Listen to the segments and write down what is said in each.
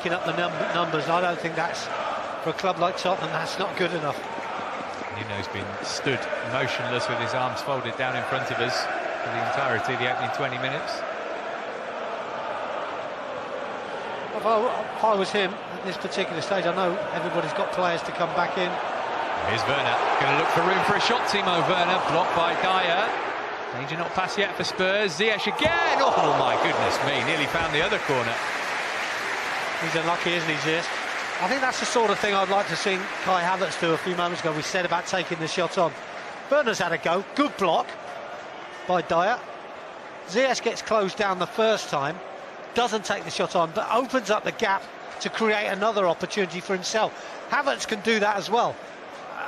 making up the numbers. I don't think that's, for a club like Tottenham, that's not good enough. Nuno's been stood motionless with his arms folded down in front of us for the entirety of the opening 20 minutes. If I was him at this particular stage, I know everybody's got players to come back in. Here's Werner, going to look for room for a shot. Timo Werner, blocked by Dyer. Danger not pass yet for Spurs. Ziyech again. Oh my goodness me, nearly found the other corner. He's unlucky, isn't he, Ziyech? I think that's the sort of thing I'd like to see Kai Havertz do a few moments ago. We said about taking the shot on. Werner's had a go, good block by Dyer. Ziyech gets closed down the first time, doesn't take the shot on, but opens up the gap to create another opportunity for himself. Havertz can do that as well,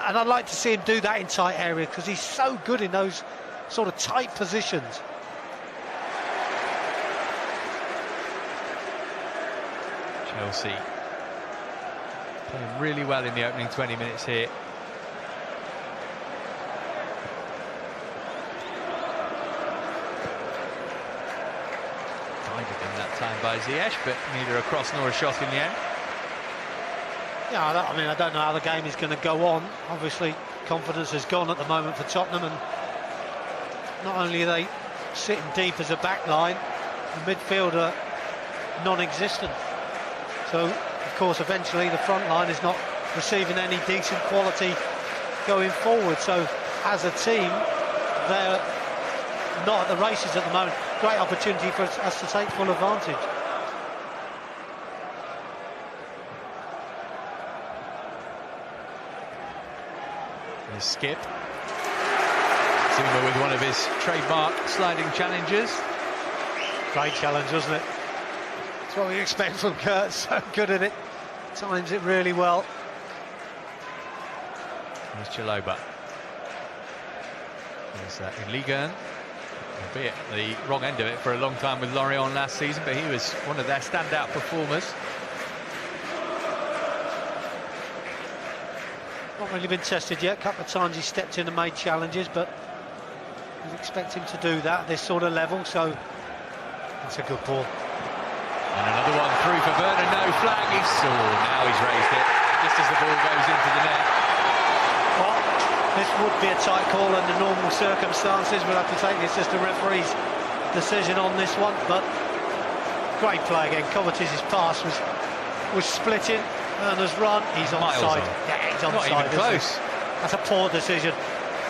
and I'd like to see him do that in tight areas because he's so good in those sort of tight positions. Chelsea playing really well in the opening 20 minutes here. Guided in that time by Ziyech, but neither a cross nor a shot in the end. Yeah, I don't know how the game is going to go on. Obviously, confidence has gone at the moment for Tottenham, and not only are they sitting deep as a back line, the midfield are non-existent. So, of course, eventually the front line is not receiving any decent quality going forward. So, as a team, they're not at the races at the moment. Great opportunity for us to take full advantage. Here's Skip. Zuma with one of his trademark sliding challenges. Great challenge, wasn't it? That's what we expect from Kurt. So good at it. Times it really well. Here's Chalobah. There's in Ligue 1. Albeit the wrong end of it for a long time with Lorient last season, but he was one of their standout performers. Not really been tested yet. A couple of times he stepped in and made challenges, but you'd expect him to do that at this sort of level, so that's a good ball. And another one through for Werner, no flag. Now he's raised it, just as the ball goes into the net. Well, this would be a tight call under normal circumstances. We'll have to take this as the referee's decision on this one, but great play again. Kovacic' pass was splitting. Werner's run, he's onside. Yeah, he's onside. Not even close. That's a poor decision.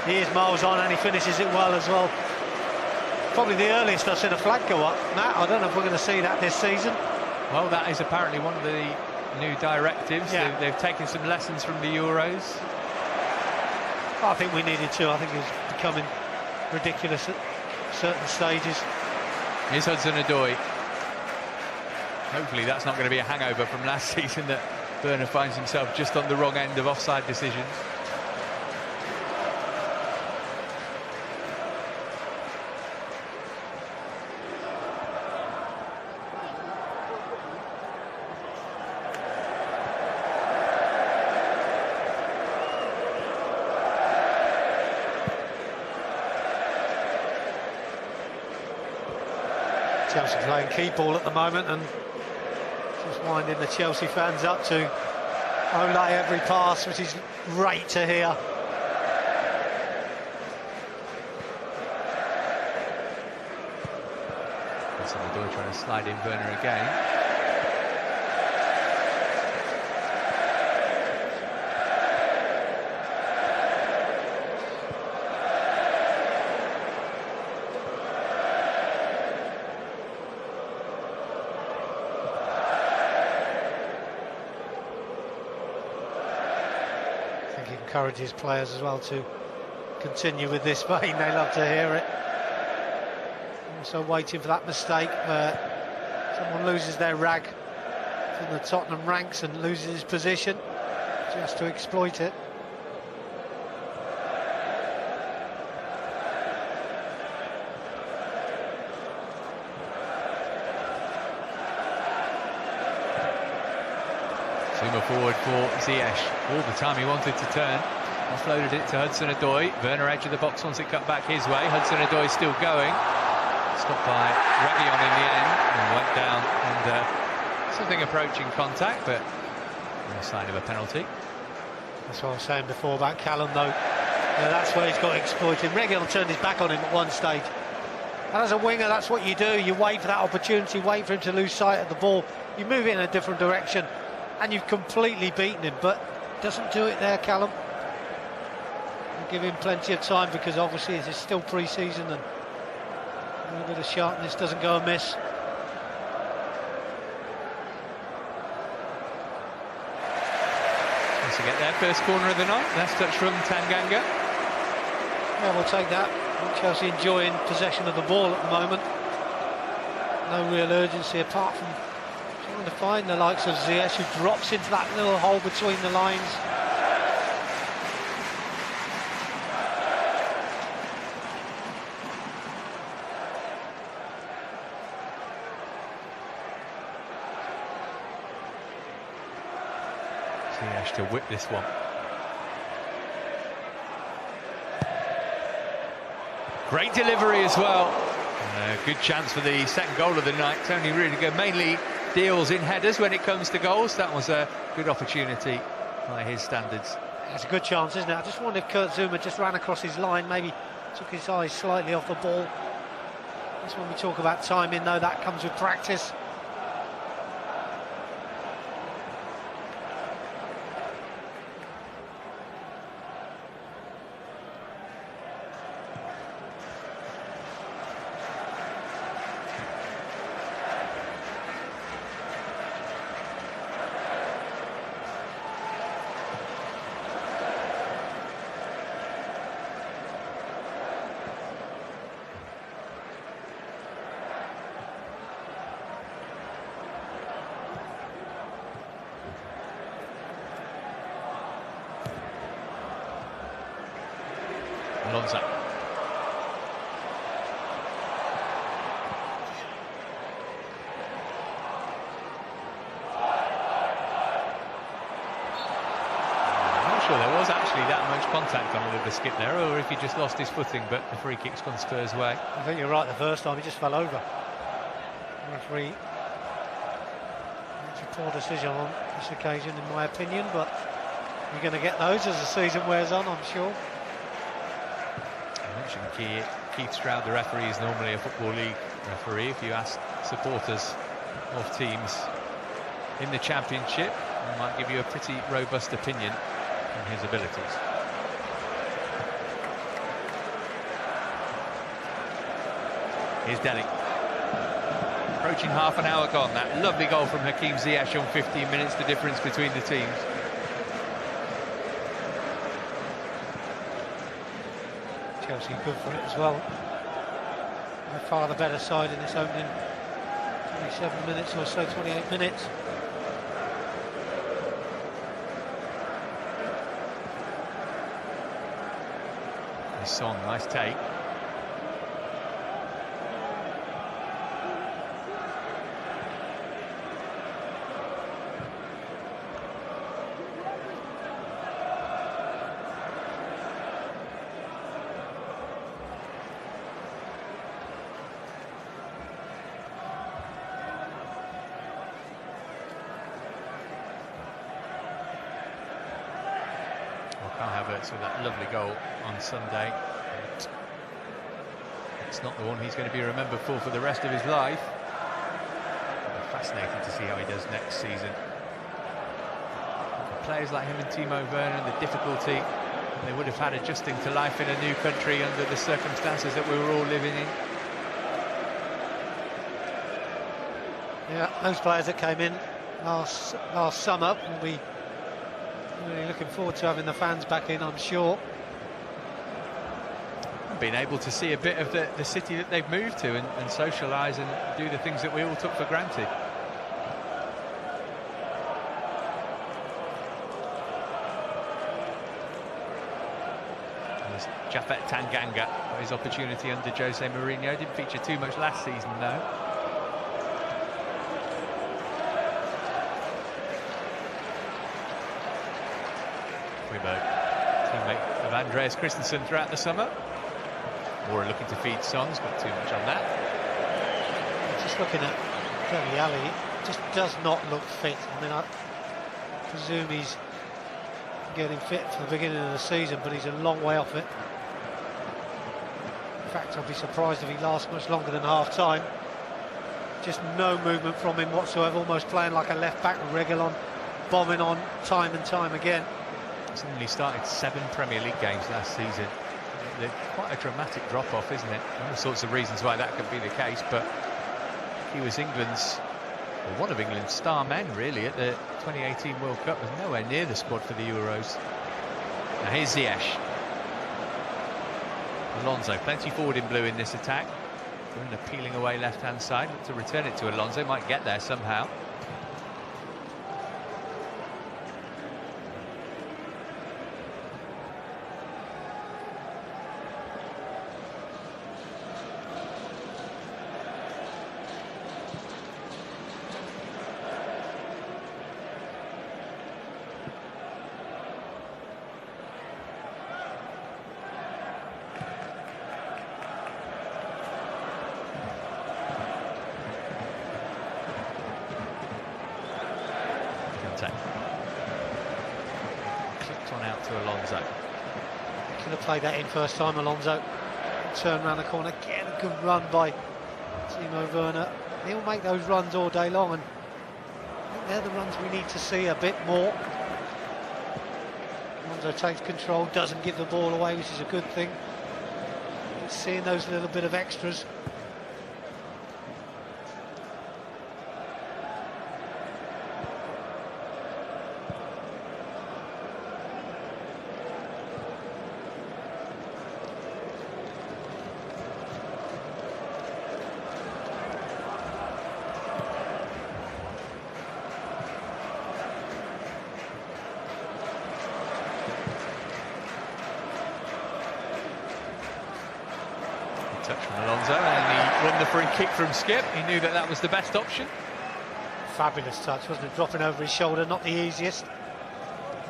He is miles on and he finishes it well as well. Probably the earliest I've seen a flag go up. Matt, I don't know if we're going to see that this season. Well, that is apparently one of the new directives. Yeah. They've taken some lessons from the Euros. I think we needed to. I think it was becoming ridiculous at certain stages. Here's Hudson-Odoi. Hopefully that's not going to be a hangover from last season, that Werner finds himself just on the wrong end of offside decisions. Chelsea playing key ball at the moment and just winding the Chelsea fans up to Olay every pass, which is great to hear. Hudson-Odoi trying to slide in Werner again. Encourages players as well to continue with this vein. They love to hear it. Also waiting for that mistake where someone loses their rag from the Tottenham ranks and loses his position, just to exploit it. Zuma forward for Ziyech. All the time he wanted to turn. Offloaded it to Hudson-Odoi. Werner edge of the box wants it cut back his way. Hudson-Odoi still going. Stopped by Reguilon in the end. And went down and Something approaching contact, but no sign of a penalty. That's what I was saying before about Callum, though. Yeah, that's where he's got exploited. Reguilon turned his back on him at one stage. And as a winger, that's what you do. You wait for that opportunity, wait for him to lose sight of the ball. You move it in a different direction, and you've completely beaten him. But doesn't do it there, Callum. You give him plenty of time, because obviously it is still pre-season, and a little bit of sharpness doesn't go amiss. To get their first corner of the night. Last touch from Tanganga. Yeah, we'll take that. Chelsea enjoying possession of the ball at the moment. No real urgency apart from trying to find the likes of Ziyech, who drops into that little hole between the lines. Ziyech to whip this one. Great delivery as well. Good chance for the second goal of the night. Tony Rudiger mainly deals in headers when it comes to goals. That was a good opportunity by his standards. It's a good chance, isn't it? I just wonder if Kurt Zouma just ran across his line, maybe took his eyes slightly off the ball. That's when we talk about timing, though. That comes with practice. Alonso. Sure, there was actually that much contact on Oliver Skip there, or if he just lost his footing, but the free kick's gone Spurs' way. I think you're right, the first time he just fell over. The referee makes a poor decision on this occasion, in my opinion, but you're going to get those as the season wears on, I'm sure. I mentioned Keith Stroud, the referee, is normally a Football League referee. If you ask supporters of teams in the Championship, he might give you a pretty robust opinion on his abilities. Here's Dele. Approaching half an hour gone. That lovely goal from Hakim Ziyech on 15 minutes, the difference between the teams. Chelsea good for it as well. By far the better side in this opening 27 minutes or so, 28 minutes. Son, nice take. Havertz with that lovely goal on Sunday. But it's not the one he's going to be remembered for the rest of his life. It'll be fascinating to see how he does next season. For players like him and Timo Werner, the difficulty they would have had adjusting to life in a new country under the circumstances that we were all living in. Yeah, those players that came in last summer will be really looking forward to having the fans back in, I'm sure. Being able to see a bit of the city that they've moved to and socialise and do the things that we all took for granted. There's Japhet Tanganga, his opportunity under Jose Mourinho. Didn't feature too much last season, though. Teammate of Andreas Christensen throughout the summer. Moura looking to feed Son, got too much on that. Just looking at Dele Alli, just does not look fit. I mean, I presume he's getting fit for the beginning of the season, but he's a long way off it. In fact, I'd be surprised if he lasts much longer than half-time. Just no movement from him whatsoever, almost playing like a left-back with Reguilon bombing on time and time again. He's only started 7 Premier League games last season. Quite a dramatic drop-off, isn't it? All sorts of reasons why that could be the case, but he was one of England's star men, really, at the 2018 World Cup. Was nowhere near the squad for the Euros. Now here's Ziyech. Alonso, plenty forward in blue in this attack. Bruna peeling away left-hand side. Look to return it to Alonso, might get there somehow. Clipped on out to Alonso. Could have played that in first time, Alonso. Turn around the corner, get a good run by Timo Werner. He'll make those runs all day long, and I think they're the runs we need to see a bit more. Alonso takes control, doesn't give the ball away, which is a good thing. Just seeing those little bit of extras. Touch from Alonso, and he won the free kick from Skip. He knew that was the best option. Fabulous touch, wasn't it? Dropping over his shoulder, not the easiest.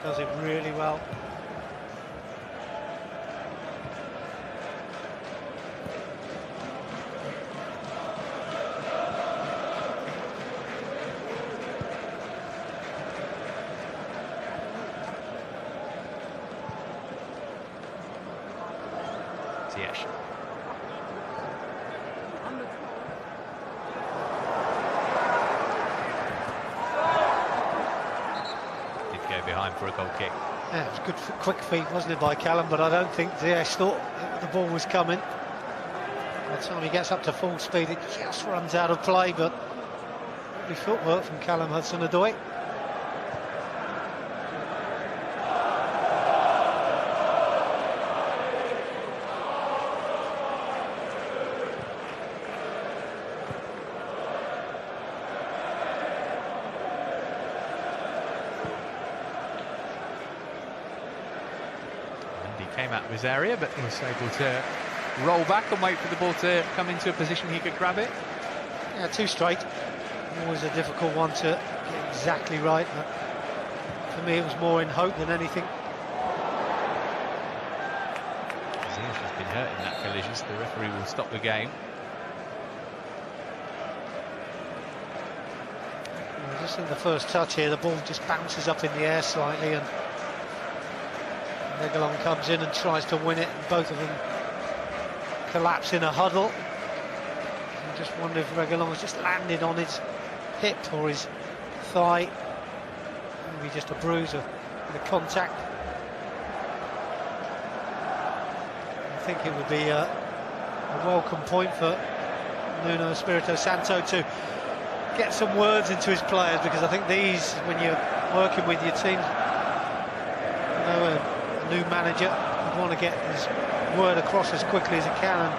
Does it really well. Ziyech. Behind for a goal kick. Yeah, it was good, quick feet, wasn't it, by Callum? But I don't think Ziyech thought the ball was coming. By the time he gets up to full speed, it just runs out of play. But lovely footwork from Callum Hudson-Odoi. Came out of his area, but was able to roll back and wait for the ball to come into a position he could grab it. Yeah, too straight. Always a difficult one to get exactly right, but for me it was more in hope than anything. Ziyech has been hurt in that collision, so the referee will stop the game. Just in the first touch here, the ball just bounces up in the air slightly, and Reguilon comes in and tries to win it, and both of them collapse in a huddle. I just wonder if Reguilon has just landed on his hip or his thigh. Maybe just a bruise or the contact. I think it would be a welcome point for Nuno Espirito Santo to get some words into his players, because I think these, when you're working with your team, you know, a new manager would want to get his word across as quickly as he can, and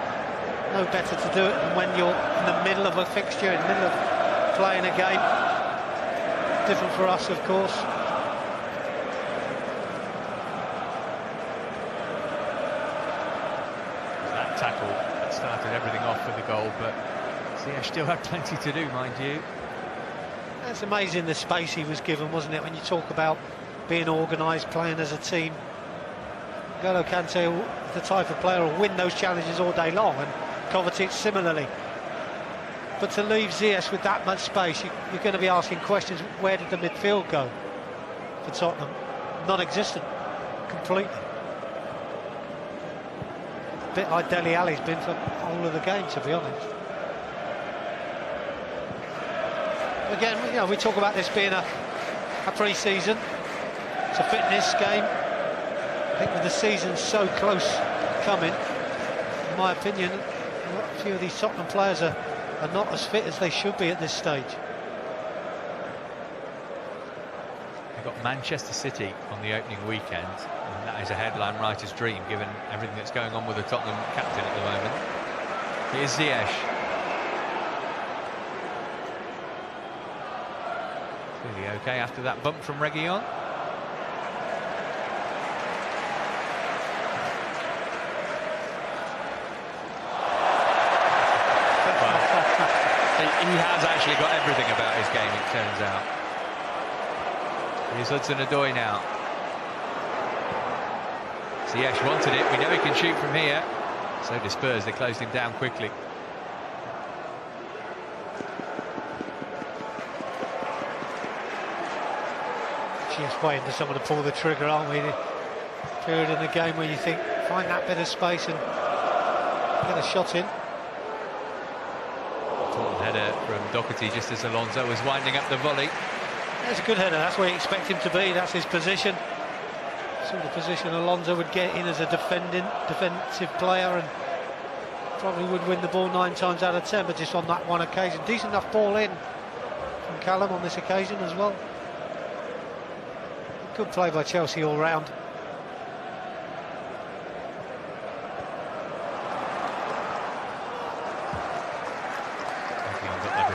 no better to do it than when you're in the middle of a fixture, in the middle of playing a game. Different for us, of course. That tackle that started everything off for the goal, but Ziyech still had plenty to do, mind you. It's amazing the space he was given, wasn't it, when you talk about being organised, playing as a team. N'Golo Kante, the type of player, will win those challenges all day long, and Kovacic similarly. But to leave Ziyech with that much space, you're going to be asking questions. Where did the midfield go for Tottenham? Non-existent, completely. A bit like Dele Alli's been for the whole of the game, to be honest. Again, you know, we talk about this being a pre-season. It's a fitness game. I think with the season so close coming, in my opinion, a few of these Tottenham players are not as fit as they should be at this stage. We've got Manchester City on the opening weekend, and that is a headline writer's dream, given everything that's going on with the Tottenham captain at the moment. Here's Ziyech. Really okay after that bump from Reguilon. He has actually got everything about his game, it turns out. Here's Hudson-Odoi now. Ziyech wanted it. We know he can shoot from here. So do Spurs. They closed him down quickly. Just waiting for someone to pull the trigger, aren't we? The period in the game where you think, find that bit of space and get a shot in. Header from Doherty just as Alonso was winding up the volley. That's a good header, that's where you expect him to be, that's his position. Sort of position Alonso would get in as a defensive player, and probably would win the ball 9 times out of 10, but just on that one occasion. Decent enough ball in from Callum on this occasion as well. Good play by Chelsea all round.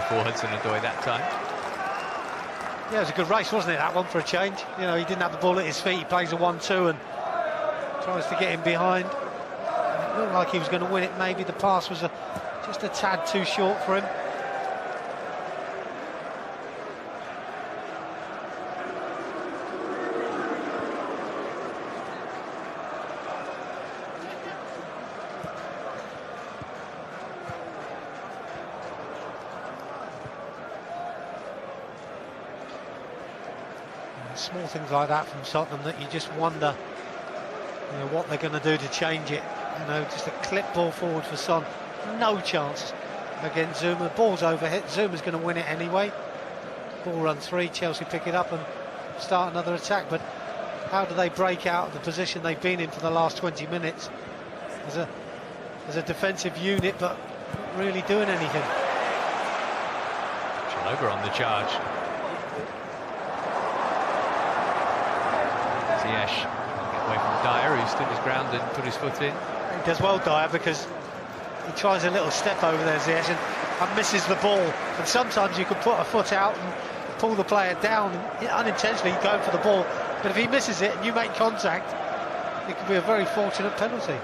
For Hudson-Odoi that time. Yeah, it was a good race, wasn't it, that one, for a change? You know, he didn't have the ball at his feet, he plays a 1-2 and tries to get him behind. It looked like he was going to win it, maybe the pass was just a tad too short for him. Small things like that from Tottenham that you just wonder, you know, what they're going to do to change it. You know, just a clip ball forward for Son, no chance against Zuma. The ball's overhit, Zuma's going to win it anyway. Ball runs free, Chelsea pick it up and start another attack. But how do they break out of the position they've been in for the last 20 minutes as a defensive unit, but not really doing anything? Chalobah on the charge. Ziyech get away from Dyer, who stood his ground and put his foot in. He does well, Dyer, because he tries a little step over there, Ziyech, and misses the ball. And sometimes you can put a foot out and pull the player down, and unintentionally going for the ball. But if he misses it and you make contact, it could be a very fortunate penalty.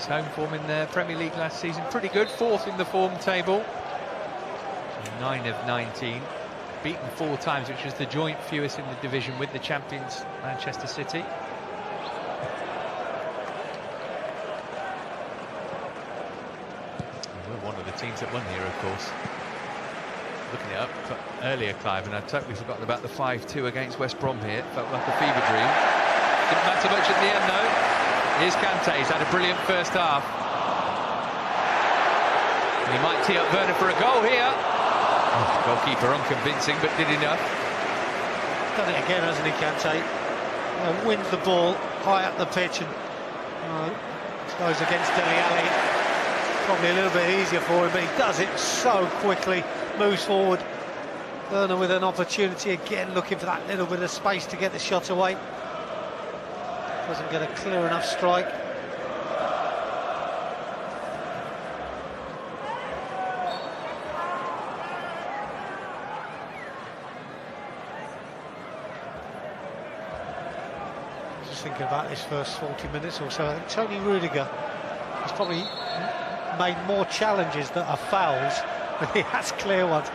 Home form in the Premier League last season, pretty good, 4th in the form table, 9 of 19, beaten 4 times, which was the joint fewest in the division with the champions Manchester City. We're one of the teams that won here, of course. Looking it up earlier, Clive, and I'd totally forgotten about the 5-2 against West Brom here. It felt like a fever dream. Didn't matter much at the end, though. Here's Kante, he's had a brilliant first half. And he might tee up Werner for a goal here. Oh, goalkeeper unconvincing, but did enough. Done it again, hasn't he, Kante? Wins the ball high up the pitch, and goes against Dele Alli. Probably a little bit easier for him, but he does it so quickly, moves forward. Werner with an opportunity again, looking for that little bit of space to get the shot away. Doesn't get a clear enough strike. just thinking about this first 40 minutes or so. I think Tony Rudiger has probably made more challenges that are fouls than he has clear ones.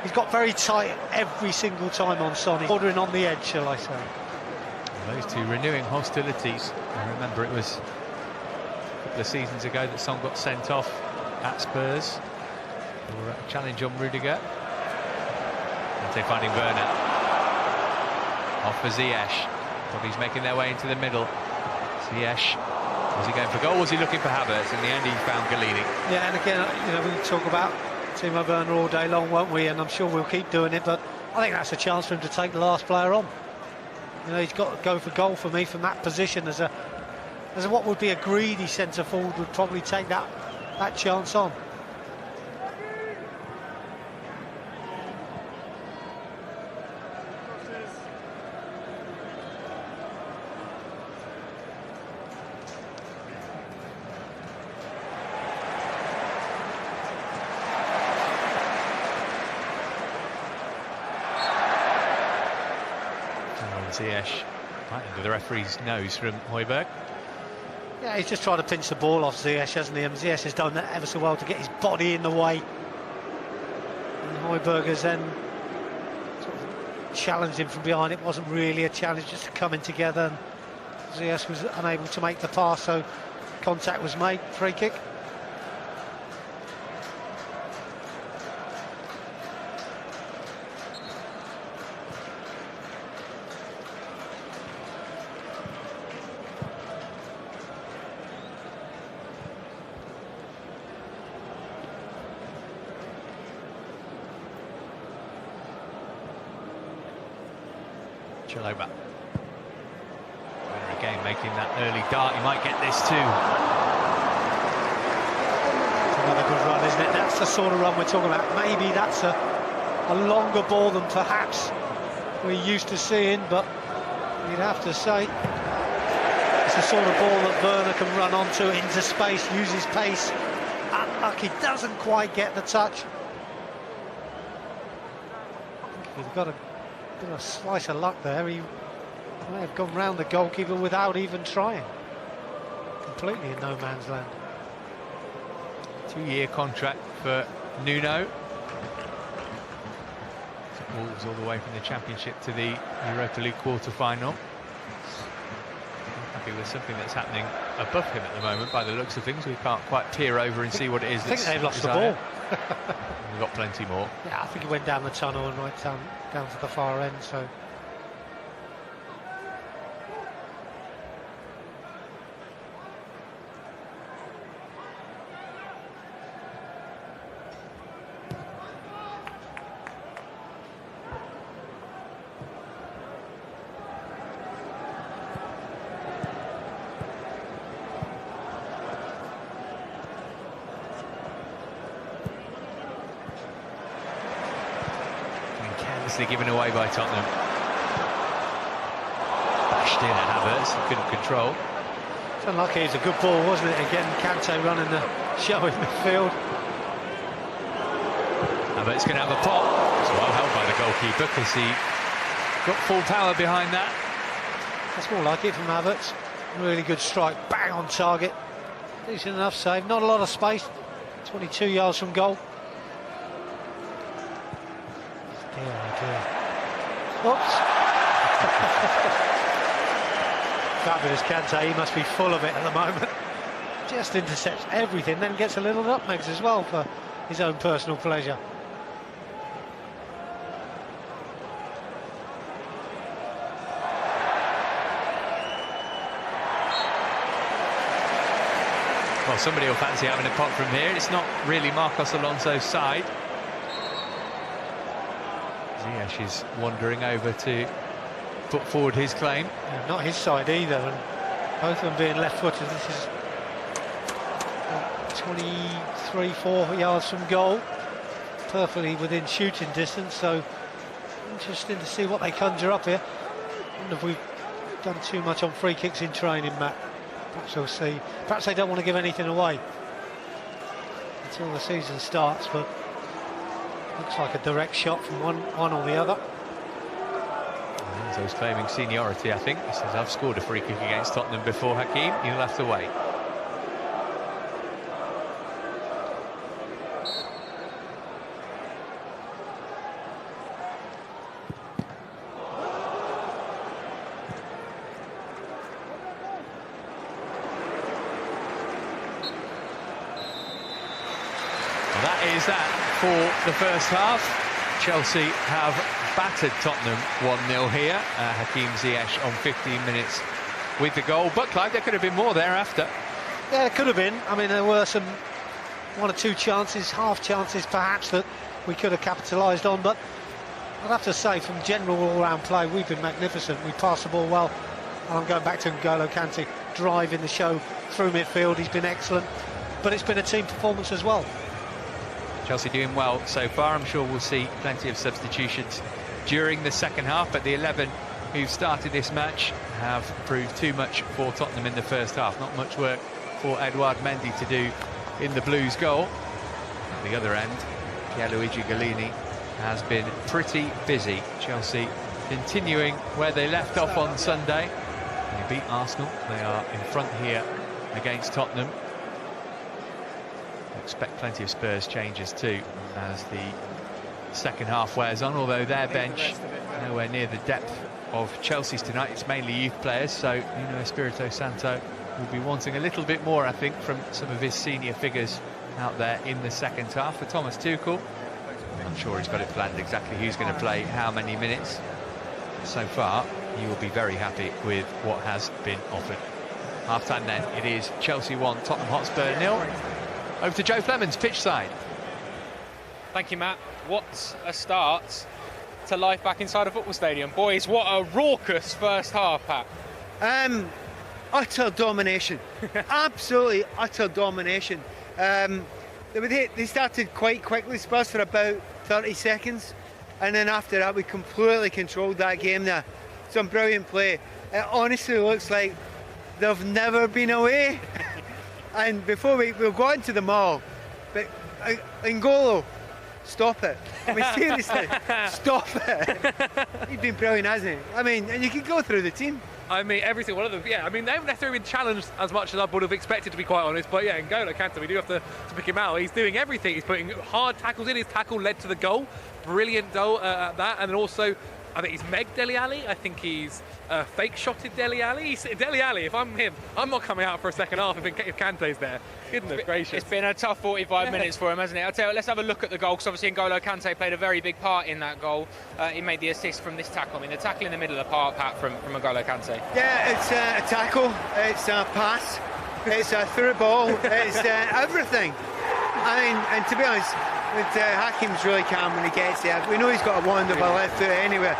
He's got very tight every single time on Son. He's bordering on the edge, shall I say. Those two renewing hostilities. I remember it was a couple of seasons ago that Son got sent off at Spurs for a challenge on Rudiger. Kante finding Werner. Off for Ziyech. Bodies making their way into the middle. Ziyech. Was he going for goal? Was he looking for Havertz? In the end, he found Galini. Yeah, and again, you know, we can talk about Timo Werner all day long, won't we? And I'm sure we'll keep doing it, but I think that's a chance for him to take the last player on. You know, he's got to go for goal for me from that position as what would be a greedy centre forward would probably take that chance on. Ziyech right under the referee's nose from Højbjerg. Yeah, he's just trying to pinch the ball off Ziyech, hasn't he? And Ziyech has done that ever so well to get his body in the way. And Højbjerg has then sort of challenged him from behind. It wasn't really a challenge, just coming together. And Ziyech was unable to make the pass, so contact was made. Free kick. Chalobah. Again making that early dart, he might get this too. Another good run, isn't it? That's the sort of run we're talking about. Maybe that's a longer ball than perhaps we're used to seeing, but you'd have to say it's the sort of ball that Werner can run onto into space, use his pace. Unlucky, doesn't quite get the touch. He's got a slice of luck there. He may have gone round the goalkeeper without even trying. Completely in no man's land. 2-year contract for Nuno. Wolves all the way from the Championship to the Europa League quarter-final. Happy with something that's happening above him at the moment by the looks of things. We can't quite peer over and see what it is. I think they've lost the ball. We've got plenty more. Yeah, I think he went down the tunnel and right down to the far end, so... Given away by Tottenham. Bashed in at Havertz, couldn't control. It's unlucky, it's a good ball, wasn't it? Again, Kante running the show in midfield. Havertz going to have a pop. It's well held by the goalkeeper because he got full power behind that. That's more like it from Havertz. Really good strike, bang on target. Decent enough save, not a lot of space. 22 yards from goal. Oops. Fabulous Kante, he must be full of it at the moment. Just intercepts everything, then gets a little nutmegs as well for his own personal pleasure. Well, somebody will fancy having a pop from here. It's not really Marcos Alonso's side. Ziyech is wandering over to put forward his claim. Yeah, not his side either, and both of them being left-footed. This is 23-4 yards from goal, perfectly within shooting distance, so interesting to see what they conjure up here. I wonder if we've done too much on free kicks in training, Matt. Perhaps we'll see. Perhaps they don't want to give anything away until the season starts, but looks like a direct shot from one or the other. Santo's claiming seniority, I think. He says, I've scored a free kick against Tottenham before, Hakim. You'll have to wait. That is that for the first half. Chelsea have battered Tottenham 1-0 here. Hakim Ziyech on 15 minutes with the goal. But, Clive, there could have been more thereafter. Yeah, it could have been. I mean, there were some one or two chances, half chances perhaps, that we could have capitalised on. But I'd have to say, from general all-round play, we've been magnificent. We passed the ball well. And I'm going back to N'Golo Kante driving the show through midfield. He's been excellent. But it's been a team performance as well. Chelsea doing well so far. I'm sure we'll see plenty of substitutions during the second half, but the 11 who've started this match have proved too much for Tottenham in the first half. Not much work for Edouard Mendy to do in the Blues' goal. At the other end, Pierluigi Golini has been pretty busy. Chelsea continuing where they left off on Sunday. They beat Arsenal. They are in front here against Tottenham. Expect plenty of Spurs changes too as the second half wears on, although their bench nowhere near the depth of Chelsea's tonight. It's mainly youth players, so Espirito Santo will be wanting a little bit more, I think, from some of his senior figures out there in the second half. For Thomas Tuchel, I'm sure he's got it planned exactly who's going to play how many minutes. So far, you will be very happy with what has been offered. Half-time then, it is Chelsea 1, Tottenham Hotspur 0. Over to Joe Flemons, pitch side. Thank you, Matt. What a start to life back inside a football stadium. Boys, what a raucous first half, Pat. Utter domination. Absolutely utter domination. They started quite quickly, Spurs, for about 30 seconds. And then after that, we completely controlled that game there. Some brilliant play. It honestly looks like they've never been away. And before we'll go into the mall, but N'Golo, stop it. I mean, seriously, stop it. He's been brilliant, hasn't he? I mean, and you can go through the team. I mean, every single one of them, yeah. I mean, they haven't necessarily been challenged as much as I would have expected, to be quite honest. But yeah, N'Golo Kante, we do have to pick him out. He's doing everything. He's putting hard tackles in. His tackle led to the goal. Brilliant goal at that. And then also, I think he's megged Dele Alli. I think he's fake-shotted Dele Alli. Dele Alli, if I'm him, I'm not coming out for a second half if Kante's there. Goodness gracious. It's been a tough 45 minutes for him, hasn't it? I'll tell you, let's have a look at the goal, because obviously N'Golo Kante played a very big part in that goal. He made the assist from this tackle. I mean, the tackle in the middle of the park, Pat, from N'Golo Kante. Yeah, it's a tackle, it's a pass, it's a through ball, it's everything. I mean, and to be honest, Hakim's really calm when he gets there. We know he's got a wonderful left foot anyway.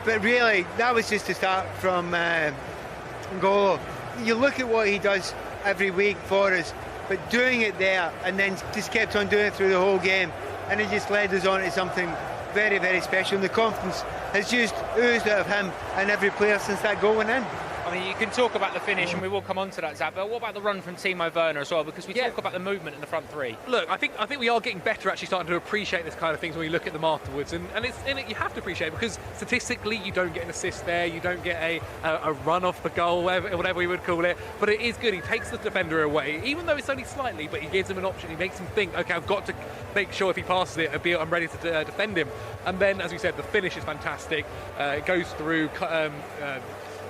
But really, that was just a start from N'Golo. You look at what he does every week for us, but doing it there and then just kept on doing it through the whole game, and it just led us on to something very, very special. And the confidence has just oozed out of him and every player since that goal went in. I mean, you can talk about the finish, and we will come on to that, Zab, but what about the run from Timo Werner as well? Because we talk about the movement in the front three. Look, I think we are getting better, actually starting to appreciate this kind of things when you look at them afterwards, and you have to appreciate it, because statistically you don't get an assist there, you don't get a run off the goal, whatever we would call it, but it is good. He takes the defender away, even though it's only slightly, but he gives him an option. He makes him think, okay, I've got to make sure if he passes it, I'm ready to defend him. And then, as we said, the finish is fantastic. It goes through.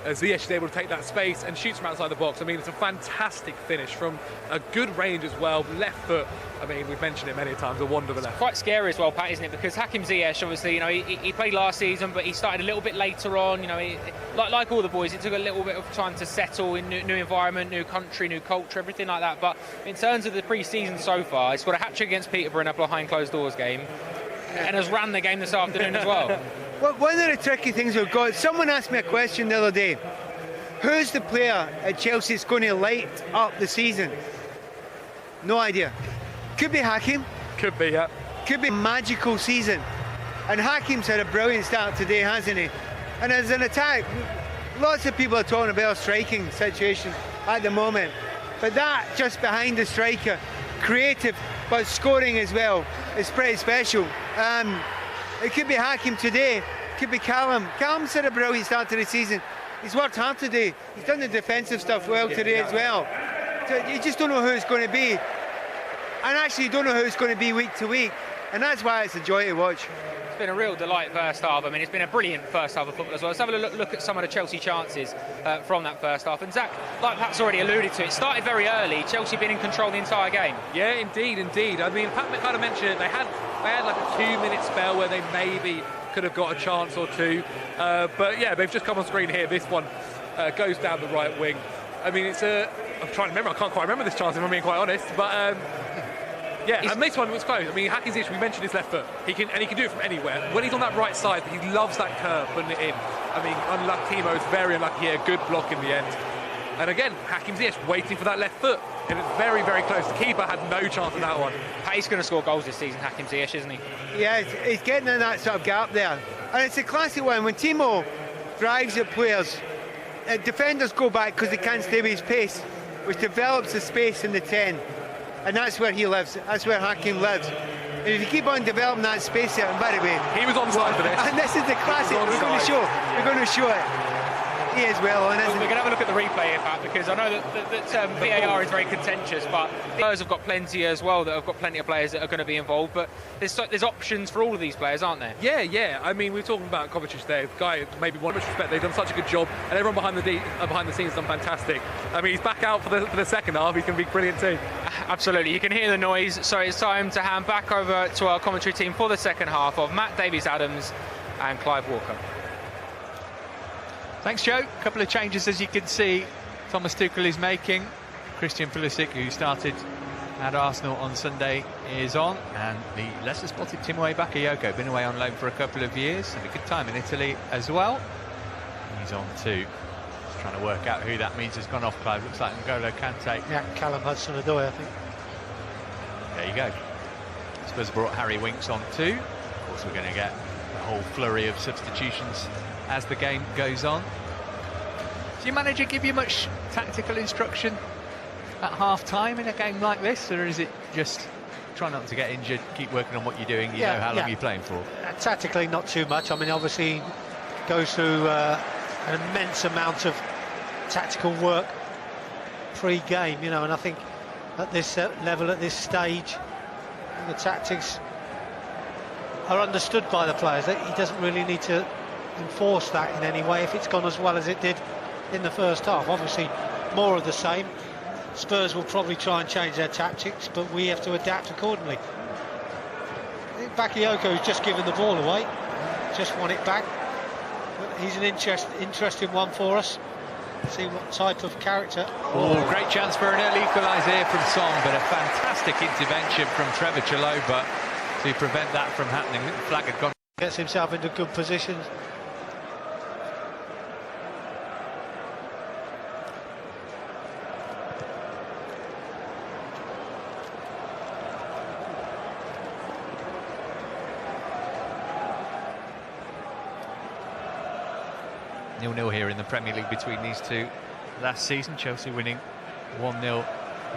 Ziyech is able to take that space and shoots from outside the box. I mean, it's a fantastic finish from a good range as well. Left foot, I mean, we've mentioned it many times, a wonder of a left. Quite scary as well, Pat, isn't it? Because Hakim Ziyech, obviously, he played last season, but he started a little bit later on. Like all the boys, it took a little bit of time to settle in new environment, new country, new culture, everything like that. But in terms of the pre-season so far, he's got a hat-trick against Peterborough in a behind closed doors game, and has ran the game this afternoon as well. Well, one of the tricky things we've got, someone asked me a question the other day. Who's the player at Chelsea that's going to light up the season? No idea. Could be Hakim. Could be, yeah. Could be a magical season. And Hakim's had a brilliant start today, hasn't he? And as an attack, lots of people are talking about our striking situation at the moment. But that, just behind the striker, creative, but scoring as well, is pretty special. It could be Hakim today, could be Callum. Callum's had a brilliant start to the season. He's worked hard today. He's done the defensive stuff well today as well. So you just don't know who it's going to be. And actually you don't know who it's going to be week to week. And that's why it's a joy to watch. It's been a real delight first half. I mean, it's been a brilliant first half of football as well. Let's have a look at some of the Chelsea chances from that first half. And Zach, like Pat's already alluded to, it started very early. Chelsea been in control the entire game. Yeah, indeed. I mean, Pat kind of mentioned it. They had like a 2-minute spell where they maybe could have got a chance or two. But yeah, they've just come on screen here. This one goes down the right wing. I mean, I'm trying to remember. I can't quite remember this chance, if I'm being quite honest. But yeah, and this one was close. I mean, Hakim Ziyech, we mentioned his left foot. He can do it from anywhere. When he's on that right side, he loves that curve, putting it in. I mean, unlucky, Timo's very unlucky here. Good block in the end. And again, Hakim Ziyech waiting for that left foot. And it's very, very close. The keeper had no chance in that one. He's going to score goals this season, Hakim Ziyech, isn't he? Yeah, he's getting in that sort of gap there. And it's a classic one. When Timo drives at players, defenders go back because they can't stay with his pace, which develops the space in the 10. And that's where he lives. That's where Hakim lives. And if you keep on developing that space there, and by the way, he was onside for this. And this is the classic. We're going to show it. He is well on, isn't We're going to have a look at the replay here, Pat, because I know that VAR is very contentious, but Spurs have got plenty as well, that have got plenty of players that are going to be involved, but there's options for all of these players, aren't there? Yeah. I mean, we're talking about Kovacic there. The guy, maybe one much respect, they've done such a good job, and everyone behind the scenes has done fantastic. I mean, he's back out for the second half. He's going to be brilliant too. Absolutely. You can hear the noise, so it's time to hand back over to our commentary team for the second half of Matt Davies-Adams and Clive Walker. Thanks, Joe. A couple of changes, as you can see, Thomas Tuchel is making. Christian Pulisic, who started at Arsenal on Sunday, is on, and the lesser-spotted Timothy Bakayoko, been away on loan for a couple of years, had a good time in Italy as well. He's on too. Just trying to work out who that means has gone off, Clive. Looks like N'Golo Kante. Yeah, Callum Hudson-Odoi, I think. There you go. Spurs brought Harry Winks on too. Of course, we're going to get a whole flurry of substitutions as the game goes on. Does your manager give you much tactical instruction at half-time in a game like this, or is it just try not to get injured, keep working on what you're doing, you know how long you're playing for? Tactically, not too much. I mean, obviously, goes through an immense amount of tactical work pre-game, you know, and I think at this level, at this stage, the tactics are understood by the players. He doesn't really need to enforce that in any way if it's gone as well as it did in the first half. Obviously, more of the same. Spurs will probably try and change their tactics, but we have to adapt accordingly. I think Bakayoko's just given the ball away, just won it back. But he's an interesting one for us. See what type of character. Oh, great chance for an early equaliser here from Son, but a fantastic intervention from Trevor Chalobah to prevent that from happening. The flag had gone. Gets himself into good positions. Nil-nil here in the Premier League between these two. Last season, Chelsea winning 1-0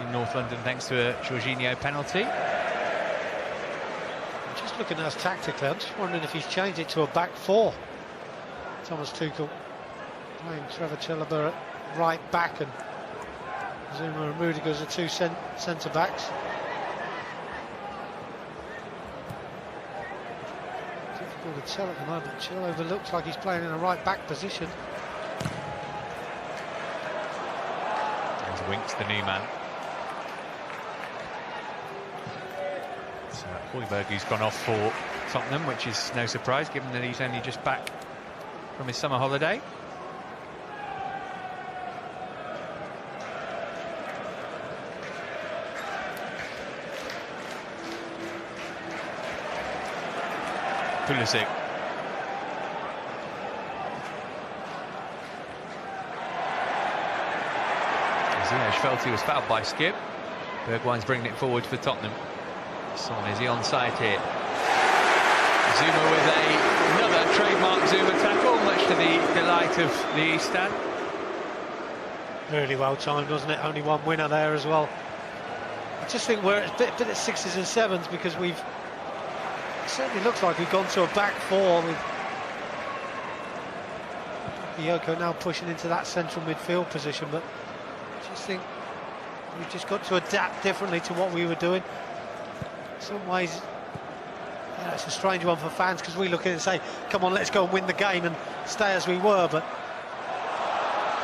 in North London thanks to a Jorginho penalty. Just looking at us tactically, I'm just wondering if he's changed it to a back four. Thomas Tuchel playing Trevor Chalobah at right back and Zuma and Rudiger as the two centre backs. Difficult to tell at the moment. Chalobah looks like he's playing in a right back position. There's Winks, the new man. So Højbjerg, who's gone off for Tottenham, which is no surprise given that he's only just back from his summer holiday. Pulisic. Ziyech felt he was fouled by Skip. Bergwijn's bringing it forward for Tottenham. Son, is he onside here? Zuma with another trademark Zuma tackle, much to the delight of the East Stand. Really well timed, wasn't it? Only one winner there as well. I just think we're a bit at sixes and sevens because it certainly looks like we've gone to a back four with Yoko now pushing into that central midfield position, but I just think we've just got to adapt differently to what we were doing. In some ways, yeah, it's a strange one for fans because we look at it and say, come on, let's go and win the game and stay as we were, but...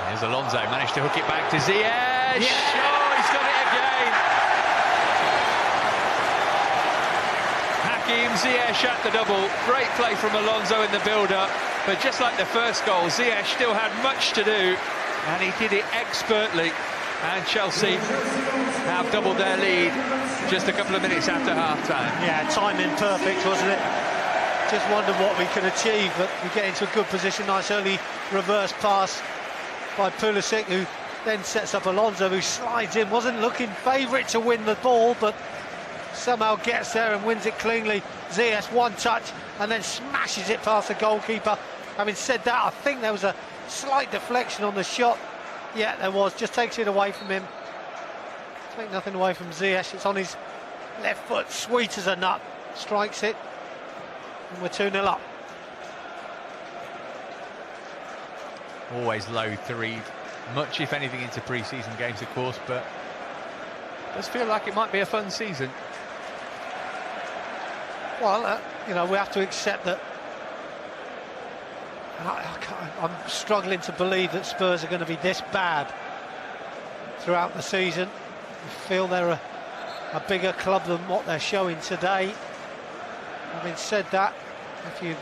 Here's Alonso, managed to hook it back to Ziyech. Yeah. Oh, he's got it again. Hakim Ziyech at the double. Great play from Alonso in the build-up, but just like the first goal, Ziyech still had much to do, and he did it expertly. And Chelsea have doubled their lead just a couple of minutes after half-time. Yeah, timing perfect, wasn't it? Just wondered what we could achieve, but we get into a good position. Nice early reverse pass by Pulisic, who then sets up Alonso, who slides in. Wasn't looking favourite to win the ball, but somehow gets there and wins it cleanly. Ziyech, one touch, and then smashes it past the goalkeeper. Having said that, I think there was a slight deflection on the shot. Yeah, there was. Just takes it away from him. Take nothing away from Ziyech. It's on his left foot, sweet as a nut. Strikes it, and we're 2-0 up. Always low three, much if anything into pre-season games, of course, but it does feel like it might be a fun season. Well, you know, we have to accept that. I'm struggling to believe that Spurs are going to be this bad throughout the season. I feel they're a bigger club than what they're showing today. Having said that, if you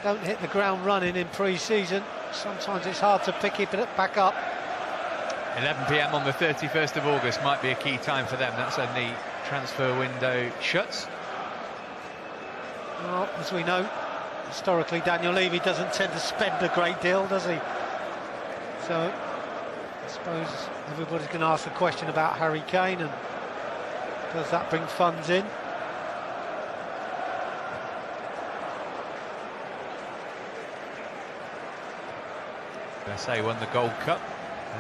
don't hit the ground running in pre-season, sometimes it's hard to pick it back up. 11 p.m. on the 31st of August might be a key time for them. That's when the transfer window shuts. Well, as we know, historically, Daniel Levy doesn't tend to spend a great deal, does he? So, I suppose everybody's going to ask the question about Harry Kane, and does that bring funds in? USA won the Gold Cup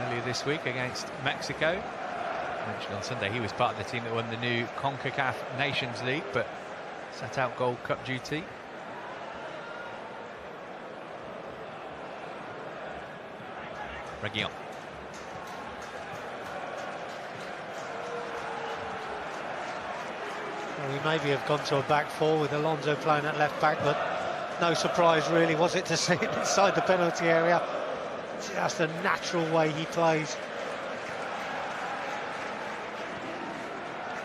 earlier this week against Mexico. I mentioned on Sunday he was part of the team that won the new CONCACAF Nations League, but sat out Gold Cup duty. Reguilon. Well, we maybe have gone to a back four with Alonso playing at left back, but no surprise really, was it, to see him inside the penalty area? It's just a natural way he plays.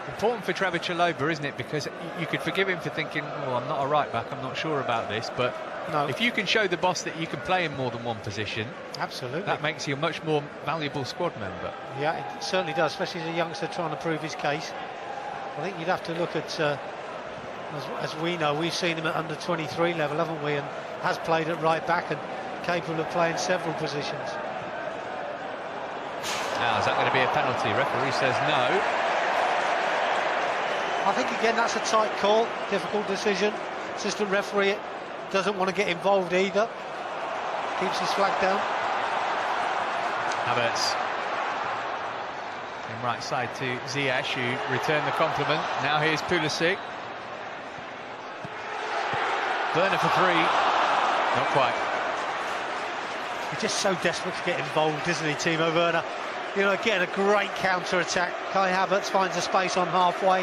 Important for Trevor Chalobah, isn't it? Because you could forgive him for thinking, well, I'm not a right back, I'm not sure about this, but no. If you can show the boss that you can play in more than one position, absolutely, that makes you a much more valuable squad member. Yeah, it certainly does, especially as a youngster trying to prove his case. I think you'd have to look at, as we know, we've seen him at under 23 level, haven't we, and has played at right back and capable of playing several positions. Now, is that going to be a penalty? Referee says no. I think, again, that's a tight call, difficult decision. Assistant referee doesn't want to get involved either. Keeps his flag down. Havertz. In right side to Ziyech, who returned the compliment. Now here's Pulisic. Burner for three. Not quite. He's just so desperate to get involved, isn't he, Timo Werner? You know, again, a great counter-attack. Kai Havertz finds a space on halfway.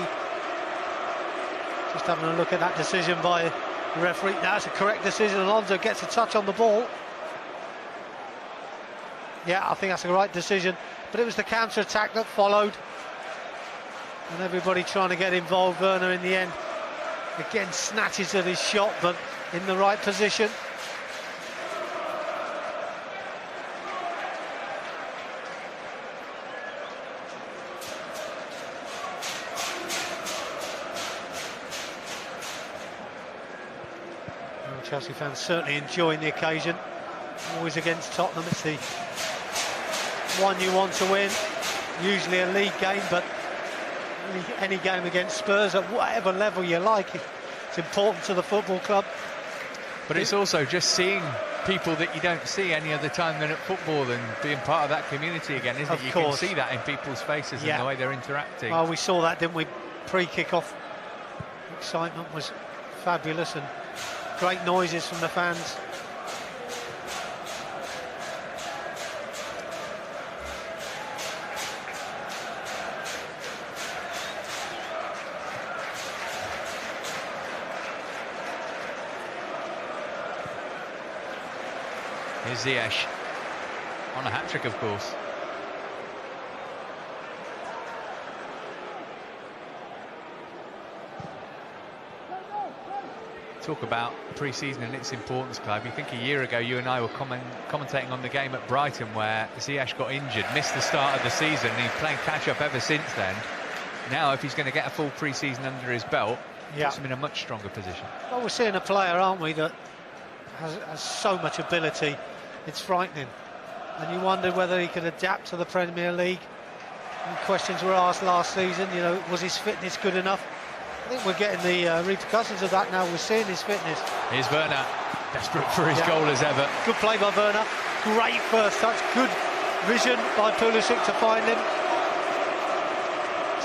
Just having a look at that decision by the referee. That's a correct decision. Alonso gets a touch on the ball. Yeah, I think that's the right decision. But it was the counter-attack that followed. And everybody trying to get involved. Werner, in the end, again, snatches at his shot, but in the right position. Chelsea fans certainly enjoying the occasion. Always against Tottenham, it's the one you want to win. Usually a league game, but any game against Spurs at whatever level you like, it's important to the football club. But it's also just seeing people that you don't see any other time than at football and being part of that community again, isn't it? You can see that in people's faces and the way they're interacting. Well, we saw that, didn't we? Pre-kick-off excitement was fabulous and great noises from the fans. Here's Ziyech on a hat-trick, of course. Talk about pre-season and its importance, Clive. You think a year ago you and I were commentating on the game at Brighton where Ziyech got injured, missed the start of the season, and he's playing catch-up ever since then. Now, if he's going to get a full pre-season under his belt, puts him in a much stronger position. Well, we're seeing a player, aren't we, that has so much ability. It's frightening. And you wonder whether he could adapt to the Premier League. And questions were asked last season, you know, was his fitness good enough? I think we're getting the repercussions of that now. We're seeing his fitness. Here's Werner, desperate for his goal as ever. Good play by Werner. Great first touch. Good vision by Pulisic to find him.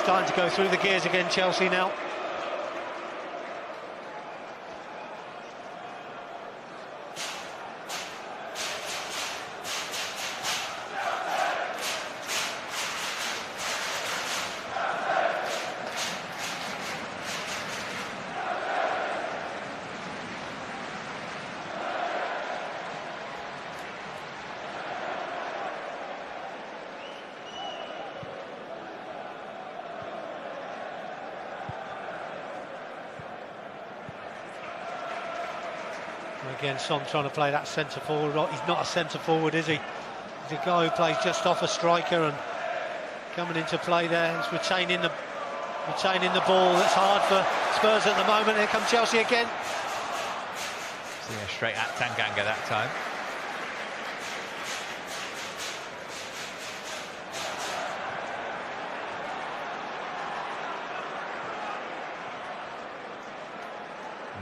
Starting to go through the gears again, Chelsea now. Again, Son trying to play that centre forward. He's not a centre forward, is he? He's a guy who plays just off a striker and coming into play there. He's retaining the ball. That's hard for Spurs at the moment. Here comes Chelsea again. So yeah, straight at Tanganga that time.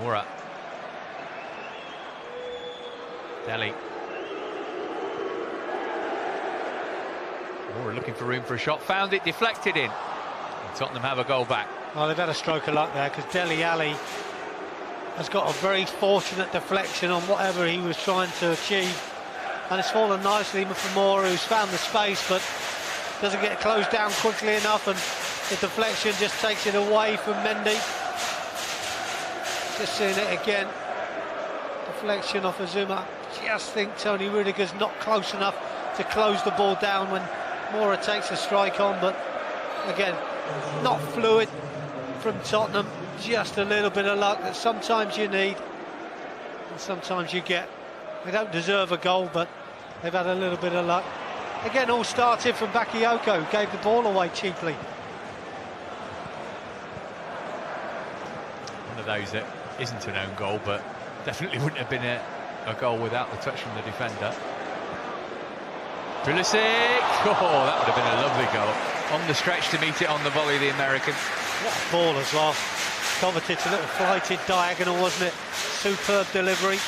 Moura. Dele. Moura looking for room for a shot, found it, deflected in. And Tottenham have a goal back. Well, they've had a stroke of luck there because Dele Alli has got a very fortunate deflection on whatever he was trying to achieve. And it's fallen nicely for Moura, who's found the space but doesn't get closed down quickly enough, and the deflection just takes it away from Mendy. Just seeing it again. Deflection off Azuma. Just think Tony Rudiger's not close enough to close the ball down when Moura takes a strike on, but again, not fluid from Tottenham. Just a little bit of luck that sometimes you need and sometimes you get. They don't deserve a goal, but they've had a little bit of luck. Again, all started from Bakayoko, who gave the ball away cheaply. One of those that isn't an own goal, but definitely wouldn't have been a goal without the touch from the defender. Pulisic! Oh, that would have been a lovely goal. On the stretch to meet it on the volley, the American. What a ball as well. Kovacic, a little flighted diagonal, wasn't it? Superb delivery.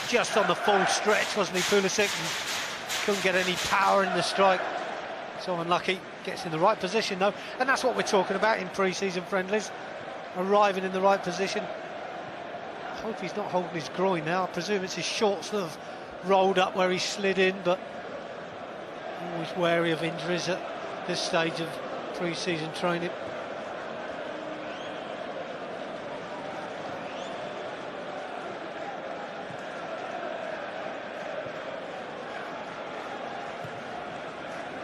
Just on the full stretch, wasn't he, Pulisic? And couldn't get any power in the strike. So unlucky. Gets in the right position, though. And that's what we're talking about in pre-season friendlies. Arriving in the right position. I hope he's not holding his groin now. I presume it's his shorts that have rolled up where he slid in, but always wary of injuries at this stage of pre-season training.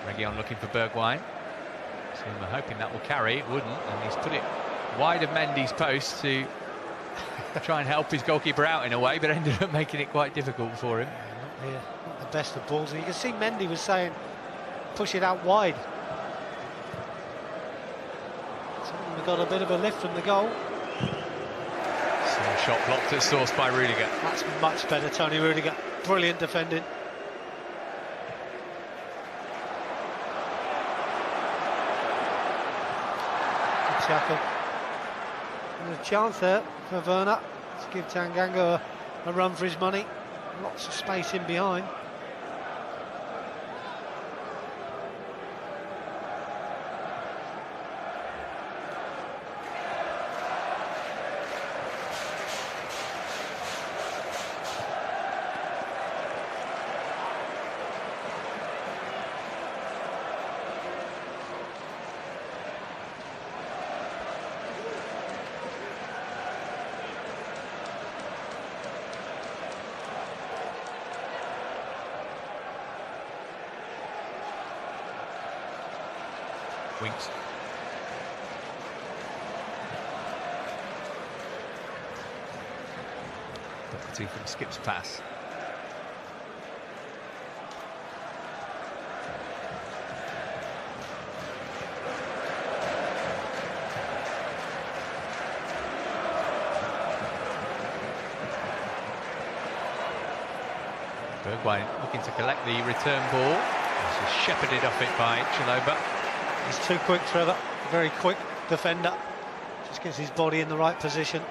Reguilon looking for Bergwijn. So we're hoping that will carry. It wouldn't, and he's put it wide of Mendy's post to try and help his goalkeeper out in a way, but ended up making it quite difficult for him. Not the best of balls. And you can see Mendy was saying, push it out wide. So we got a bit of a lift from the goal. Some shot blocked at source by Rudiger. That's much better, Tony Rudiger. Brilliant defending. Good tackle. And a chance there for Werner to give Tanganga a run for his money. Lots of space in behind. Winks. Doherty from Skip's pass. Bergwijn looking to collect the return ball. He's just shepherded off it by Chalobah. He's too quick, Trevor. Very quick defender. Just gets his body in the right position.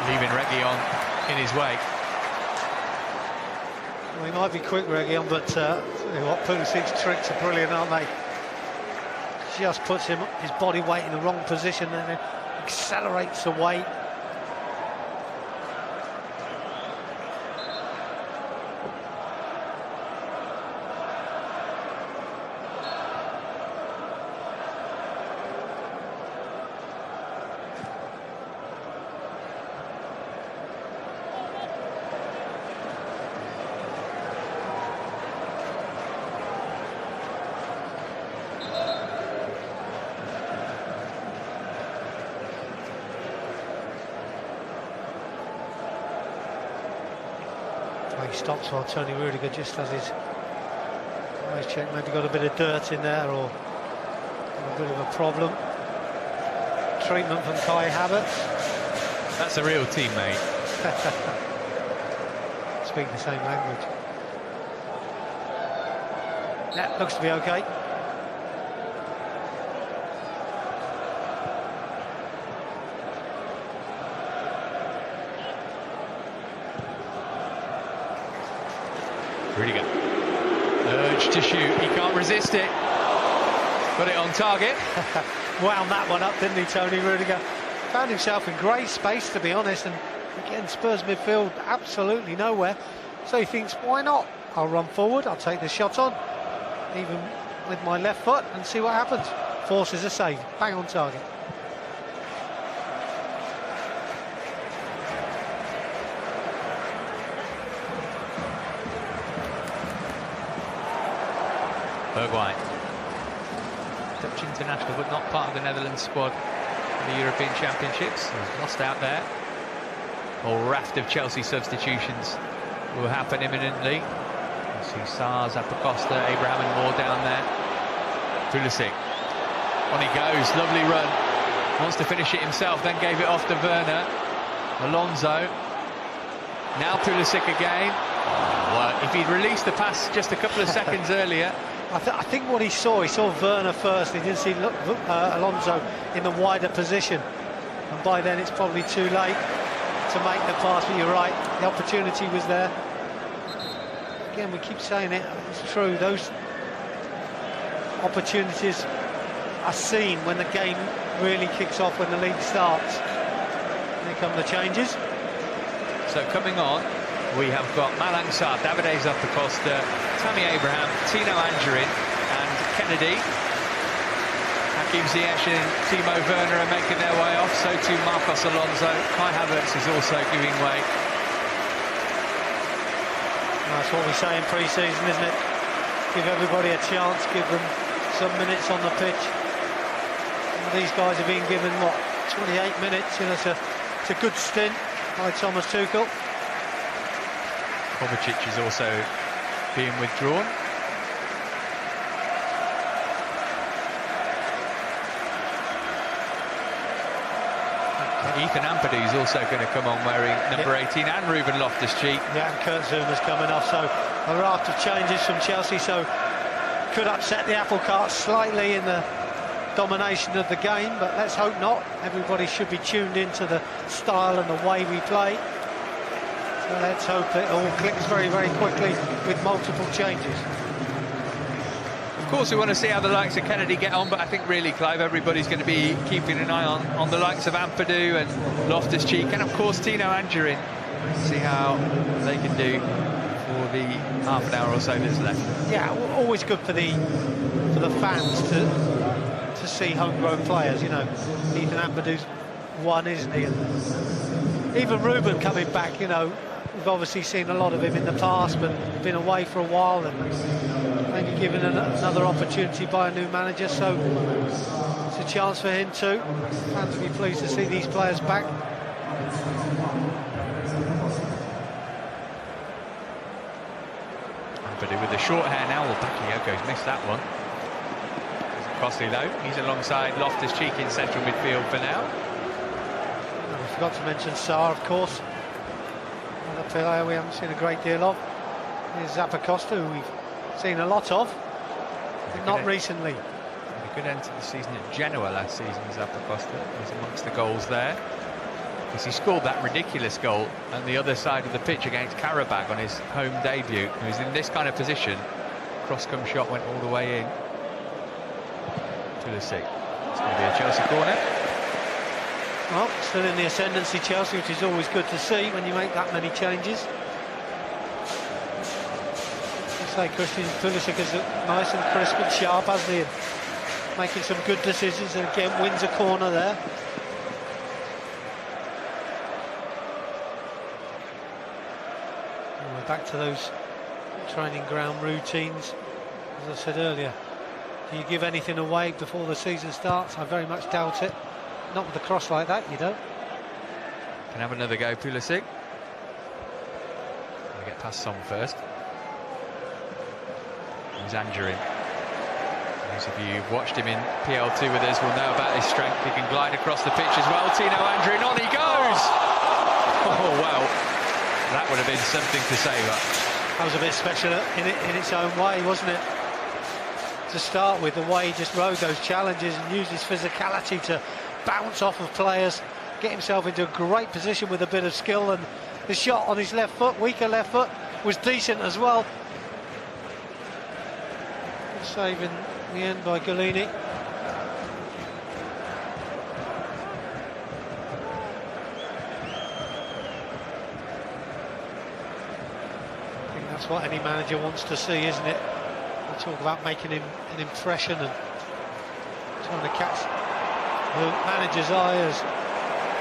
Leaving Reguilon in his wake. Well, he might be quick, Reguilon, but what, Pulisic's tricks are brilliant, aren't they? Just puts his body weight in the wrong position and then accelerates the weight. He stops while Tony Rudiger just has his eyes checked, maybe got a bit of dirt in there or a bit of a problem. Treatment from Kai Havertz. That's a real teammate. Speak the same language. Yeah, looks to be okay. Rudiger. Urge to shoot, he can't resist it. Got it on target. Wound that one up, didn't he, Tony Rudiger? Found himself in great space, to be honest, and again, Spurs midfield absolutely nowhere. So he thinks, why not? I'll run forward, I'll take the shot on, even with my left foot, and see what happens. Forces a save, bang on target. Bergwijn, Dutch international, but not part of the Netherlands squad in the European Championships. He's lost out there. A whole raft of Chelsea substitutions will happen imminently. You see Sars, Apocosta, Abraham and Moore down there. Pulisic, on he goes, lovely run. Wants to finish it himself, then gave it off to Werner. Alonso. Now Pulisic again. Well, if he'd released the pass just a couple of seconds earlier. I think what he saw Werner first. He didn't see Alonso in the wider position, and by then it's probably too late to make the pass. But you're right, the opportunity was there. Again, we keep saying it, it's true, those opportunities are seen when the game really kicks off, when the league starts. Here come the changes. So coming on, we have got Malang Sarr, Davide Zappacosta, Tammy Abraham, Tino Angerin and Kennedy. Hakim Ziyech and Timo Werner are making their way off, so too Marcos Alonso. Kai Havertz is also giving way. That's what we say in pre-season, isn't it? Give everybody a chance, give them some minutes on the pitch. And these guys have been given, what, 28 minutes? You know, it's a good stint by Thomas Tuchel. Kovacic is also being withdrawn. Ethan Ampadu is also going to come on wearing number 18, and Ruben Loftus-Cheek. Yeah, and Kurt Zouma's coming off, so a raft of changes from Chelsea, so could upset the apple cart slightly in the domination of the game, but let's hope not. Everybody should be tuned into the style and the way we play. So let's hope it all clicks very, very quickly with multiple changes. Of course, we want to see how the likes of Kennedy get on, but I think really, Clive, everybody's going to be keeping an eye on the likes of Ampadu and Loftus-Cheek, and of course Tino Angerin See how they can do for the half an hour or so that's left. Yeah, always good for the fans to see homegrown players. You know, Ethan Ampadu's one, isn't he? And even Ruben coming back. You know, we've obviously seen a lot of him in the past, but been away for a while and maybe given another opportunity by a new manager. So it's a chance for him too. Fans will be pleased to see these players back. But with the short hair now, Bakayoko's missed that one. Crossley though, he's alongside Loftus-Cheek in central midfield for now. And we forgot to mention Sarr, of course. Another player we haven't seen a great deal of is Zappacosta, who we've seen a lot of, but not recently. A good end to the season at Genoa last season, Zappacosta was amongst the goals there. Because he scored that ridiculous goal on the other side of the pitch against Karabag on his home debut. He was in this kind of position. Cross-come shot went all the way in. Pulisic. It's going to be a Chelsea corner. Well, still in the ascendancy, Chelsea, which is always good to see when you make that many changes. I say Christian Pulisic is nice and crisp and sharp, hasn't he? Making some good decisions, and again wins a corner there. Back to those training ground routines. As I said earlier, do you give anything away before the season starts? I very much doubt it. Not with a cross like that, you don't. Can have another go, Pulisic. Gonna get past Son first. He's Angerin. Those of you who've watched him in PL2 with us will know about his strength. He can glide across the pitch as well. Tino Angerin, on he goes! Oh, wow. That would have been something to savour. That was a bit special in its own way, wasn't it? To start with, the way he just rode those challenges and used his physicality to bounce off of players, get himself into a great position with a bit of skill, and the shot on his left foot, weaker left foot, was decent as well. Good save in the end by Golini. That's what any manager wants to see, isn't it? We talk about making an impression and trying to catch the manager's eye as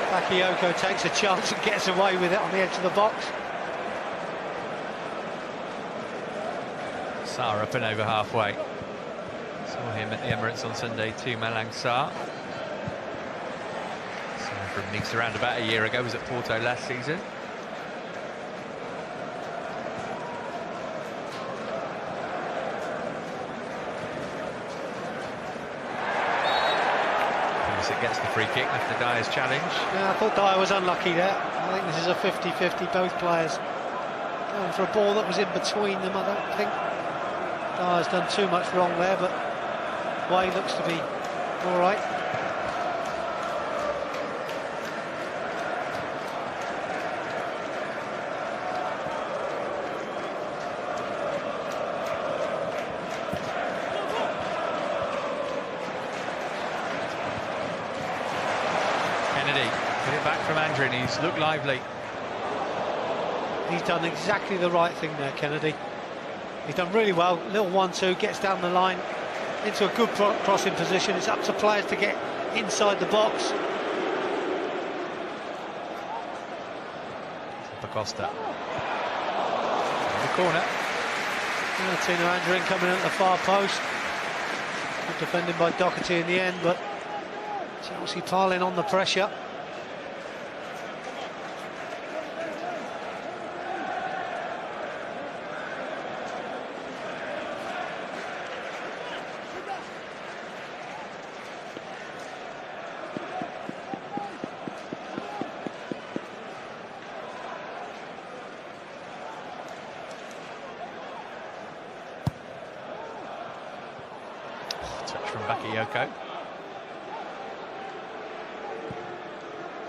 Bakayoko takes a chance and gets away with it on the edge of the box. Sarr up and over halfway. Saw him at the Emirates on Sunday too, Malang Sarr. Sarr from Nice around about a year ago, was at Porto last season. Gets the free kick after Dyer's challenge. Yeah, I thought Dyer was unlucky there. I think this is a 50-50, both players going for a ball that was in between them. I don't think Dyer's done too much wrong there, but Way looks to be all right. Get it back from Andrew, and he's looked lively. He's done exactly the right thing there, Kennedy. He's done really well. Little 1-2, gets down the line into a good crossing position. It's up to players to get inside the box. Acosta. In the corner. Tino Angerin coming at the far post. Good defending by Doherty in the end, but Chelsea piling on the pressure. Touch from Bakayoko.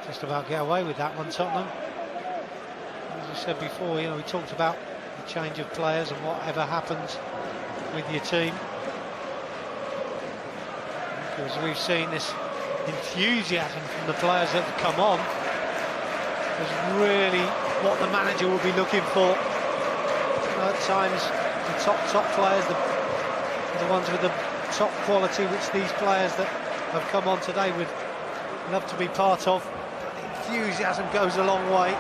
Just about get away with that one, Tottenham. As I said before, you know, we talked about the change of players and whatever happens with your team. Because we've seen this enthusiasm from the players that have come on has really what the manager will be looking for. At times, the top players, the ones with the top quality, which these players that have come on today would love to be part of. But the enthusiasm goes a long way.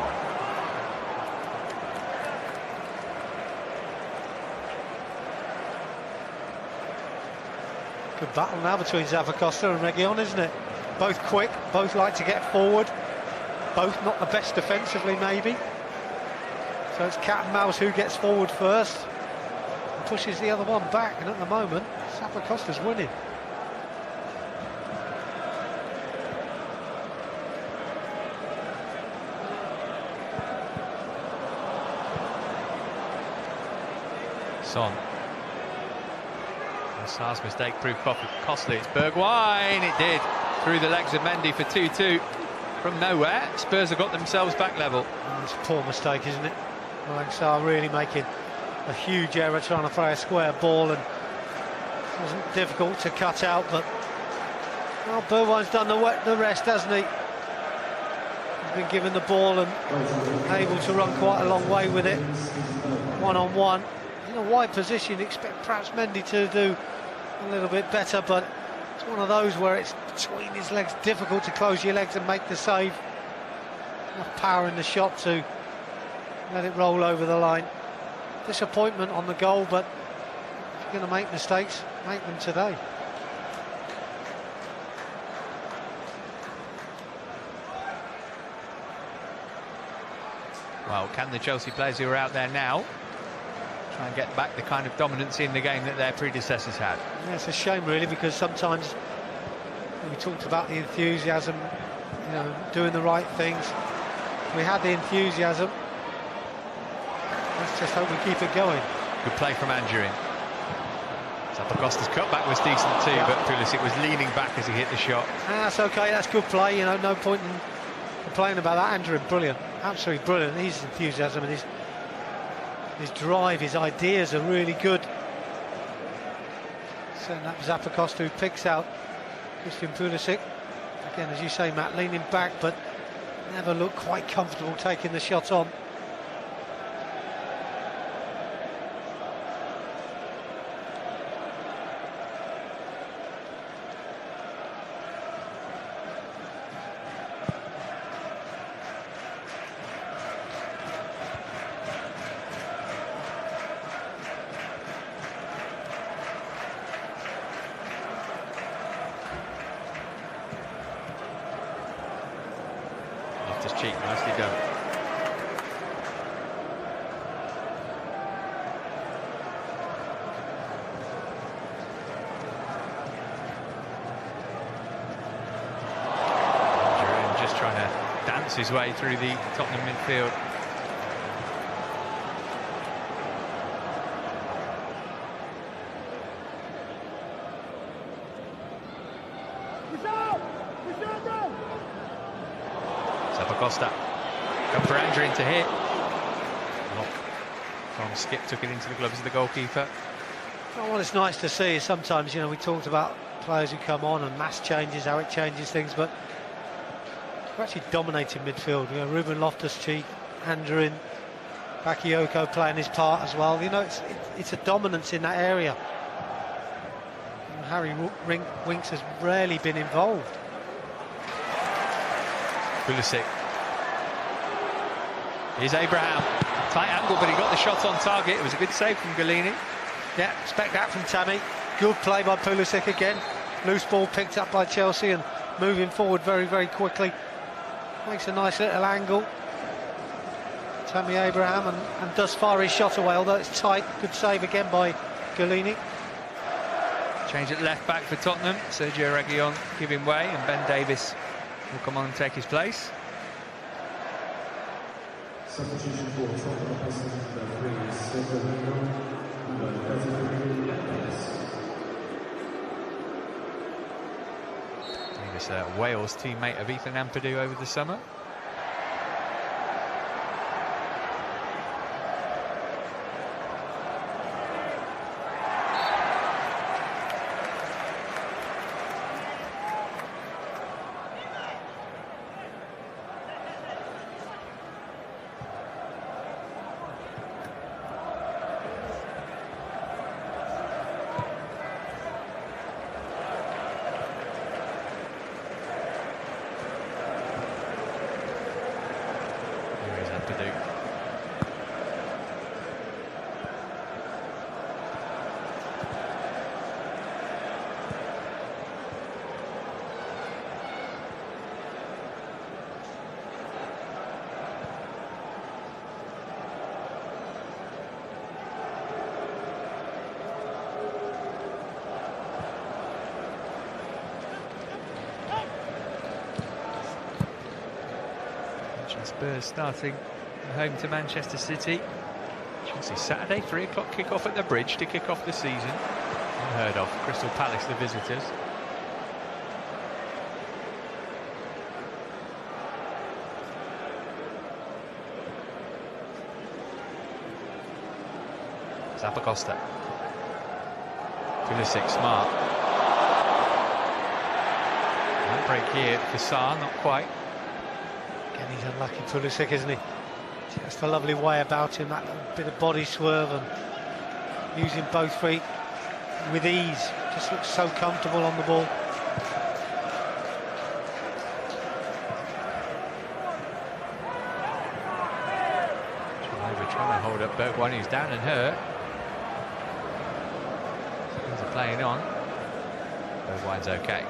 Good battle now between Zappacosta and Reguilón, isn't it? Both quick, both like to get forward, both not the best defensively maybe. So it's cat and mouse who gets forward first and pushes the other one back, and at the moment Zappacosta's winning. Son. Sar's mistake proved costly. It's Bergwijn, it did. Through the legs of Mendy for 2-2 from nowhere. Spurs have got themselves back level. It's a poor mistake, isn't it? Sarr really making a huge error trying to play a square ball, and it wasn't difficult to cut out, but well, Bergwijn's done the rest, hasn't he? He's been given the ball and able to run quite a long way with it. One-on-one. In a wide position, expect perhaps Mendy to do a little bit better, but it's one of those where it's between his legs, difficult to close your legs and make the save. Enough power in the shot to let it roll over the line. Disappointment on the goal, but if you're going to make mistakes, make them today. Well, can the Chelsea players who are out there now try and get back the kind of dominance in the game that their predecessors had? Yeah, it's a shame really, because sometimes we talked about the enthusiasm, you know, doing the right things. We had the enthusiasm. Let's just hope we keep it going. Good play from Angerin. Zappacosta's cutback was decent too, yeah. But Pulisic was leaning back as he hit the shot. That's okay, that's good play, you know, no point in complaining about that. Angerin, brilliant, absolutely brilliant. His enthusiasm and his drive, his ideas are really good. Setting up Zappacosta, who picks out Christian Pulisic. Again, as you say, Matt, leaning back, but never looked quite comfortable taking the shot on. Cheek, nicely done. Angerin just trying to dance his way through the Tottenham midfield. Zappacosta, come for Angerin to hit. From Skip took it into the gloves of the goalkeeper. Well, what it's nice to see is sometimes, you know, we talked about players who come on and mass changes, how it changes things, but we're actually dominating midfield. You know, Ruben Loftus-Cheek, Angerin, Bakayoko playing his part as well. You know, it's a dominance in that area. And Harry Winks has rarely been involved. Pulisic. Here's Abraham. Tight angle, but he got the shot on target. It was a good save from Galini. Yeah, expect that from Tammy. Good play by Pulisic again. Loose ball picked up by Chelsea and moving forward very, very quickly. Makes a nice little angle. Tammy Abraham and does fire his shot away, although it's tight. Good save again by Galini. Change at left back for Tottenham. Sergio Reguilón giving way, and Ben Davies will come on and take his place. Substitution for Tottenham Hotspur, Davies, a Wales teammate of Ethan Ampadu over the summer. Ampadu. Spurs starting at home to Manchester City. Chelsea Saturday, 3 o'clock kick-off at the Bridge to kick off the season. Unheard of. Crystal Palace, the visitors. Zappacosta. Pulisic, smart. Break here for Sarr, not quite. Again, he's unlucky, Pulisic, isn't he? Just a lovely way about him, that little bit of body swerve and using both feet with ease. Just looks so comfortable on the ball. We're trying to hold up Bergwijn, he's down and hurt. Things are playing on. Bergwijn's okay.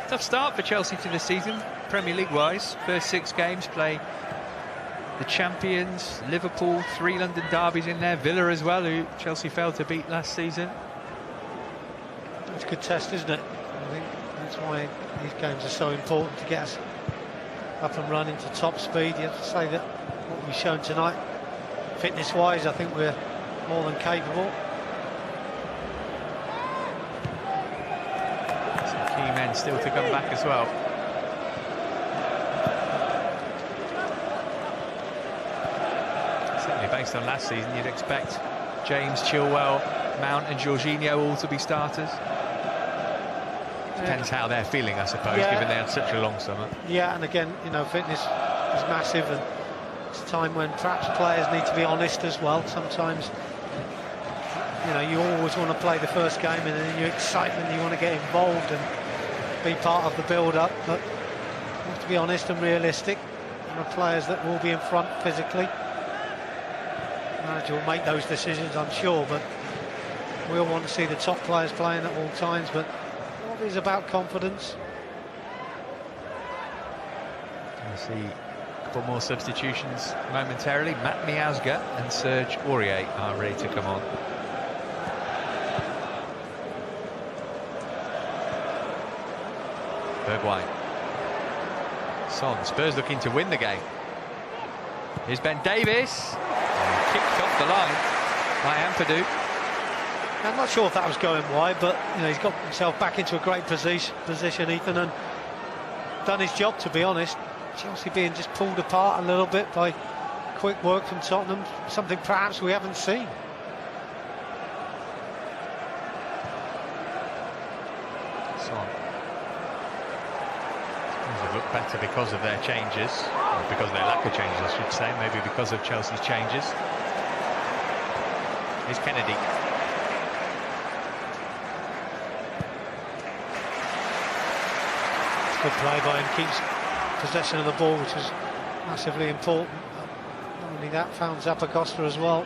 Tough start for Chelsea to the season, Premier League-wise. First 6 games, play the champions, Liverpool, 3 London derbies in there, Villa as well, who Chelsea failed to beat last season. It's a good test, isn't it? I think that's why these games are so important, to get us up and running to top speed. You have to say that what we've shown tonight, fitness-wise, I think we're more than capable. Men still to come back as well. Certainly based on last season, you'd expect James, Chilwell, Mount and Jorginho all to be starters. Depends how they're feeling, I suppose, given they had such a long summer. Yeah, and again, you know, fitness is massive, and it's a time when perhaps players need to be honest as well. Sometimes, you know, you always want to play the first game, and then your excitement, you want to get involved and be part of the build-up, but you have to be honest and realistic. There are players that will be in front physically. The manager will make those decisions, I'm sure, but we all want to see the top players playing at all times, but a lot is about confidence. We'll see a couple more substitutions momentarily. Matt Miazga and Serge Aurier are ready to come on. Bergwijn. Son. Spurs looking to win the game. Here's Ben Davies. Kicked off the line by Ampadu. I'm not sure if that was going wide, but you know, he's got himself back into a great position, Ethan, and done his job, to be honest. Chelsea being just pulled apart a little bit by quick work from Tottenham, something perhaps we haven't seen. Son. Look better because of their changes, or because of their lack of changes, I should say, maybe because of Chelsea's changes. Here's Kennedy. Good play by him, keeps possession of the ball, which is massively important. Not only that, found Zappacosta as well.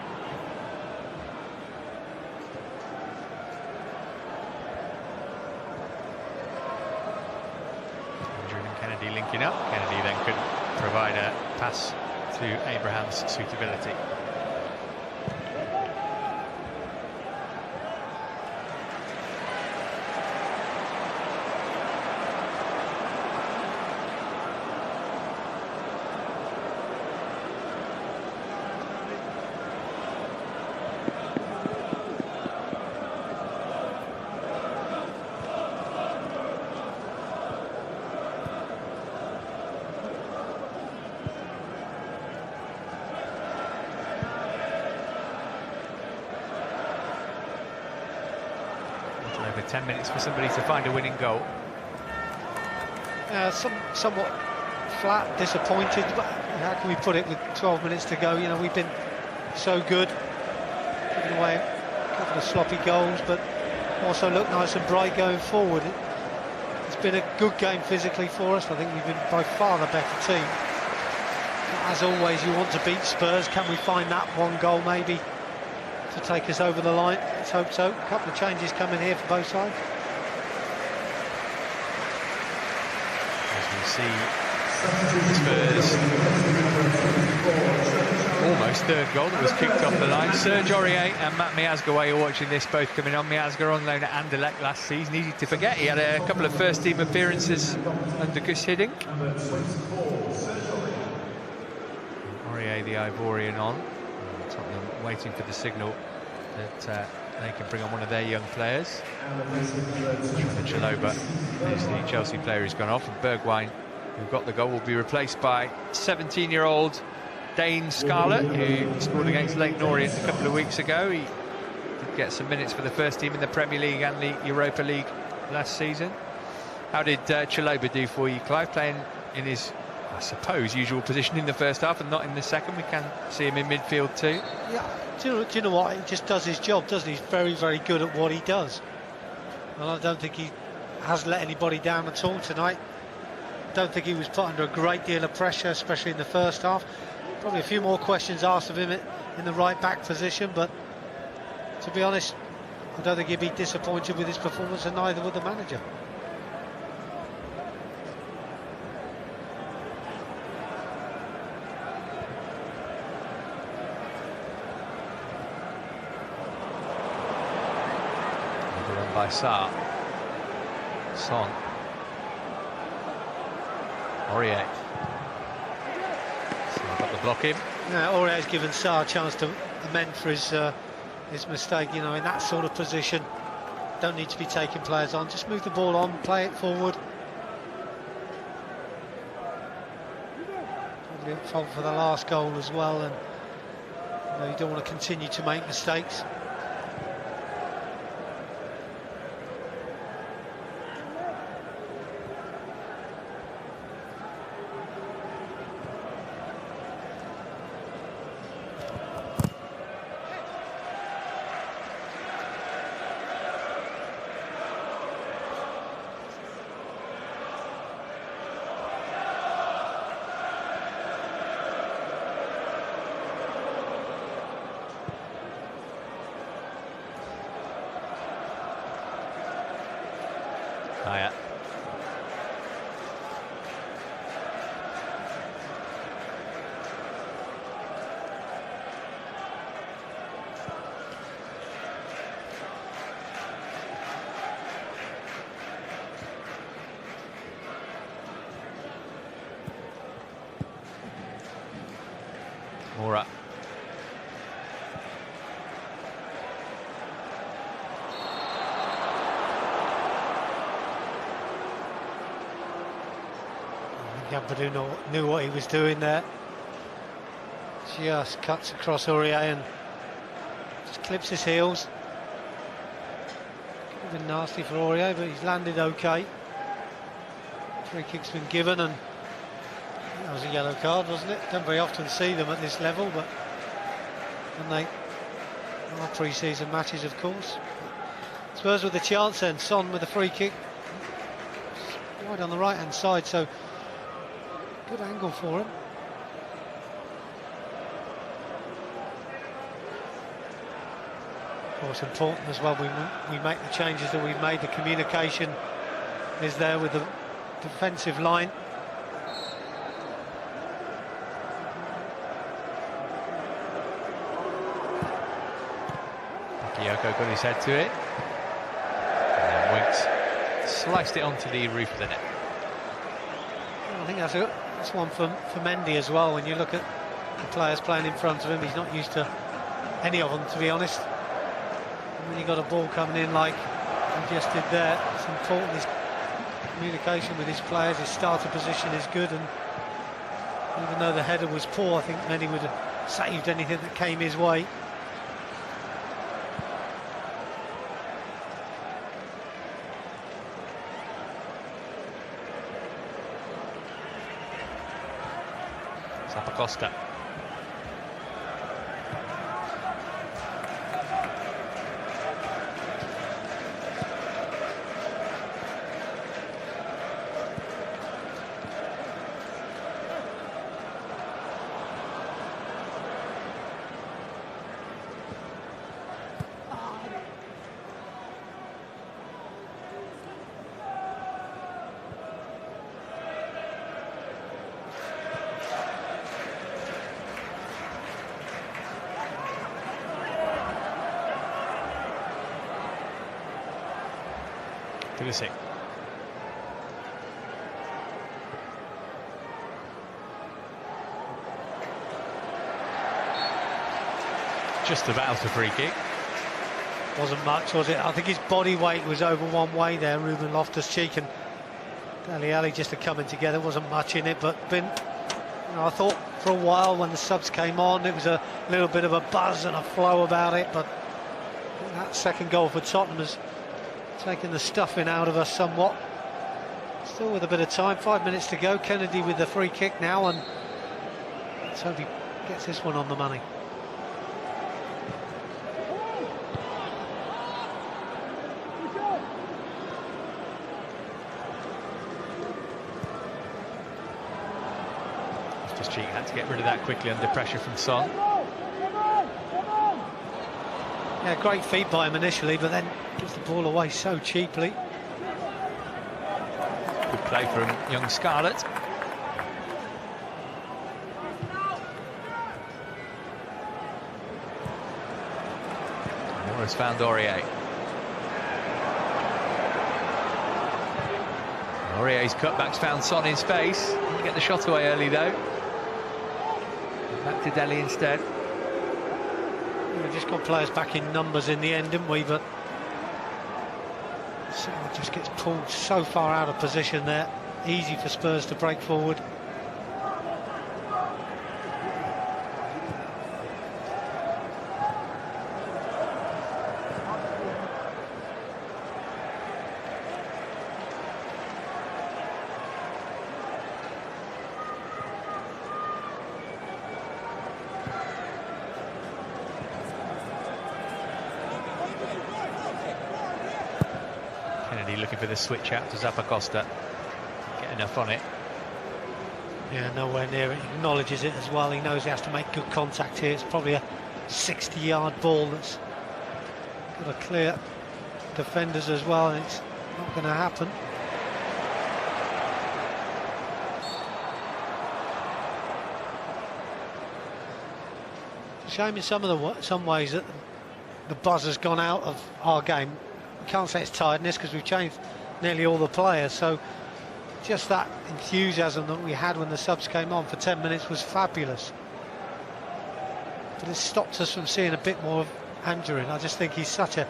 Linking up, Kennedy then could provide a pass to Abraham's suitability. Over 10 minutes for somebody to find a winning goal. Somewhat flat, disappointed, but how can we put it with 12 minutes to go? You know, we've been so good, giving away a couple of sloppy goals, but also look nice and bright going forward. It's been a good game physically for us. I think we've been by far the better team. As always, you want to beat Spurs. Can we find that one goal maybe to take us over the line? Let's hope so. A couple of changes coming here for both sides. As we see Spurs almost third goal that was kicked off the line. Serge Aurier and Matt Miazga are watching this, both coming on. Miazga on loan at Anderlecht last season. Easy to forget, he had a couple of first team appearances under Gus Hiddink. Aurier, the Ivorian, on. Tottenham waiting for the signal that they can bring on one of their young players. Chalobah is the Chelsea player who's gone off, and Bergwijn, who got the goal, will be replaced by 17-year-old Dane Scarlett, who scored against Leyton Orient a couple of weeks ago. He did get some minutes for the first team in the Premier League and the Europa League last season. How did Chalobah do for you, Clive, playing in his, I suppose, usual position in the first half and not in the second? We can see him in midfield too. Yeah, do you know what? He just does his job, doesn't he? He's very, very good at what he does. And I don't think he has let anybody down at all tonight. I don't think he was put under a great deal of pressure, especially in the first half. Probably a few more questions asked of him in the right back position, but to be honest, I don't think he'd be disappointed with his performance, and neither would the manager. Run by Sarr. Son. Aurier. Got the block in. Yeah, Aurier's given Sarr a chance to amend for his mistake. You know, in that sort of position, don't need to be taking players on. Just move the ball on, play it forward. Probably at fault for the last goal as well, and you know, you don't want to continue to make mistakes. Hiya. Mora. Gambadou knew what he was doing there. Just cuts across Aurier and just clips his heels. Could have been nasty for Aurier, but he's landed okay. Free kick's been given, and that was a yellow card, wasn't it? Don't very often see them at this level, but when they are pre-season matches, of course. Spurs with the chance, and Son with a free kick. Wide on the right-hand side, so good angle for him. Of course, important as well, we make the changes that we've made. The communication is there with the defensive line. Yoko got his head to it, and then Winks sliced it onto the roof of the net. I think that's one for Mendy as well. When you look at the players playing in front of him, he's not used to any of them, to be honest. And when you've got a ball coming in like he just did there, it's important his communication with his players. His starter position is good, and even though the header was poor, I think Mendy would have saved anything that came his way. Zappacosta. Pulisic. Just about a free kick. Wasn't much, was it? I think his body weight was over one way there, Ruben Loftus-Cheek and Dele Alli just coming together. Wasn't much in it, but I thought for a while when the subs came on, it was a little bit of a buzz and a flow about it, but that second goal for Tottenham has taken the stuffing out of us somewhat. Still with a bit of time, 5 minutes to go. Kennedy with the free kick now, and let's hope he gets this one on the money. Cheek had to get rid of that quickly under pressure from Son. Yeah, great feed by him initially, but then gives the ball away so cheaply. Good play from young Scarlett. Morris found Aurier. Aurier's cutbacks found Son in space. Didn't get the shot away early though. Back to Dele instead. We've just got players back in numbers in the end, didn't we? But it just gets pulled so far out of position there. Easy for Spurs to break forward. Looking for the switch out to Zappacosta. Get enough on it. Yeah, nowhere near it. He acknowledges it as well. He knows he has to make good contact here. It's probably a 60-yard ball that's got to clear defenders as well, and it's not going to happen. It's a shame in some ways that the buzz has gone out of our game. Can't say it's tiredness because we've changed nearly all the players, so just that enthusiasm that we had when the subs came on for 10 minutes was fabulous, but it stopped us from seeing a bit more of Anjorin. I just think he's such a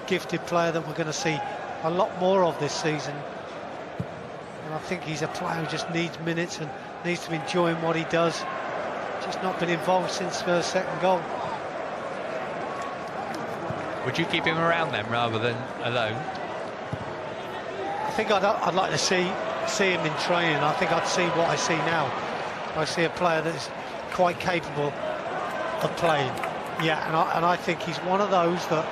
gifted player that we're going to see a lot more of this season, and I think he's a player who just needs minutes and needs to be enjoying what he does. Just not been involved since the second goal. Would you keep him around then rather than alone? I think I'd like to see him in training. I think I'd see what I see now. I see a player that's quite capable of playing. Yeah, and I think he's one of those that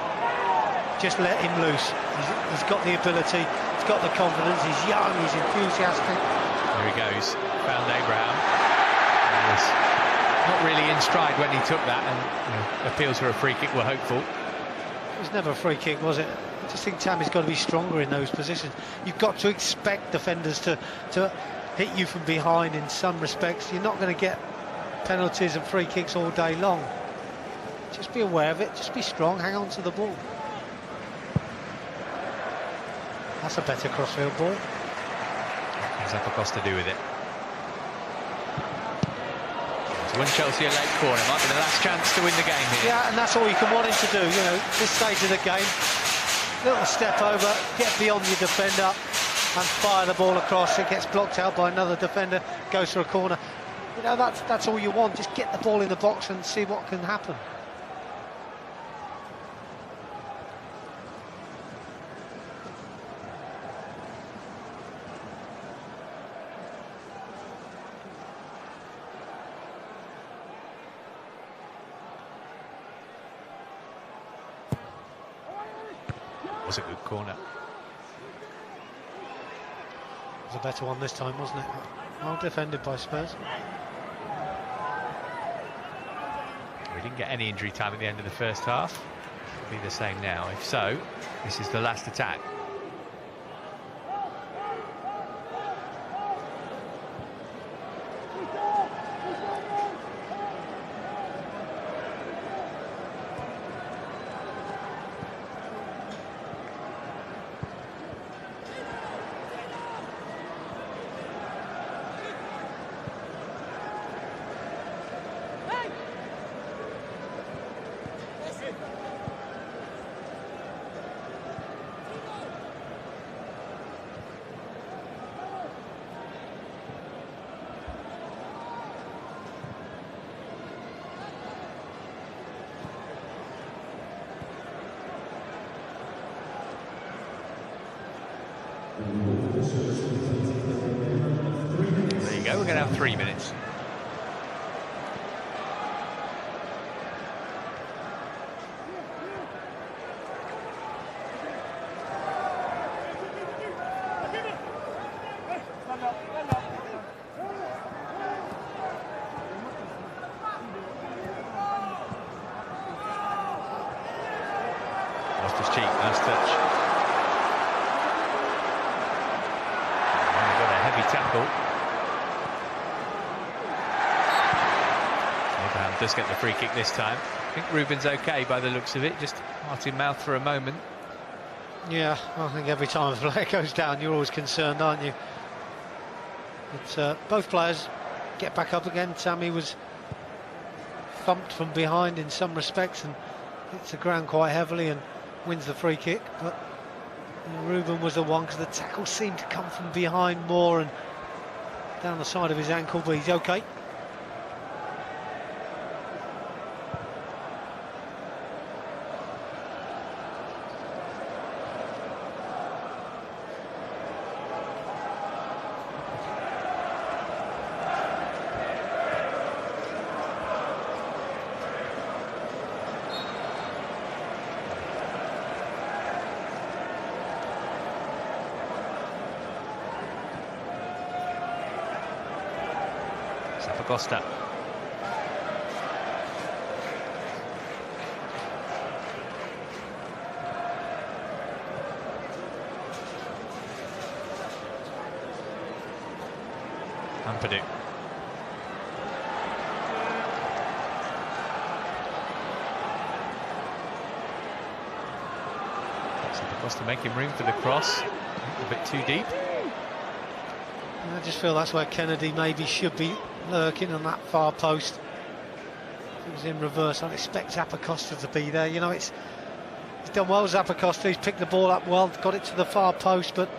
just let him loose. He's got the ability, he's got the confidence, he's young, he's enthusiastic. There he goes, found Abraham. He was not really in stride when he took that, and appeals for a free kick were hopeful. It was never a free kick, was it? I just think Tammy's got to be stronger in those positions. You've got to expect defenders to hit you from behind in some respects. You're not going to get penalties and free kicks all day long. Just be aware of it, just be strong, hang on to the ball. That's a better crossfield ball. What does Zappacosta do with it? To win Chelsea a late corner, might be the last chance to win the game here. Yeah, and that's all you can want him to do, this stage of the game. Little step over, get beyond your defender and fire the ball across. It gets blocked out by another defender, goes for a corner. That's all you want, just get the ball in the box and see what can happen. was a good corner. It was a better one this time, wasn't it? Well defended by Spurs. We didn't get any injury time at the end of the first half. It'll be the same now. If so, this is the last attack. There you go, we're going to have 3 minutes. Lost his cheek, nice touch. Tackle. Abraham does get the free kick this time. I think Ruben's okay by the looks of it, just heart in mouth for a moment. Yeah, I think every time a player goes down you're always concerned, aren't you? But both players get back up again. Tammy was thumped from behind in some respects and hits the ground quite heavily and wins the free kick, but Ruben was the one because the tackle seemed to come from behind more and down the side of his ankle, but he's okay. Costa. Ampadu. Costa making room for the cross. A bit too deep. I just feel that's where Kennedy maybe should be lurking on that far post. If it was in reverse, I'd expect Zappacosta to be there. You know, he's done well, Zappacosta. He's picked the ball up well, got it to the far post, but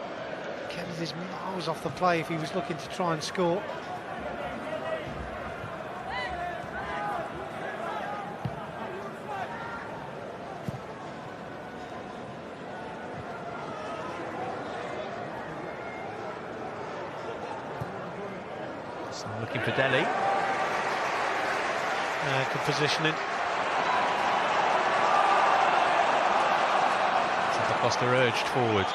Kennedy's miles off the play if he was looking to try and score. Looking for Delhi. Good positioning. Costa urged forward.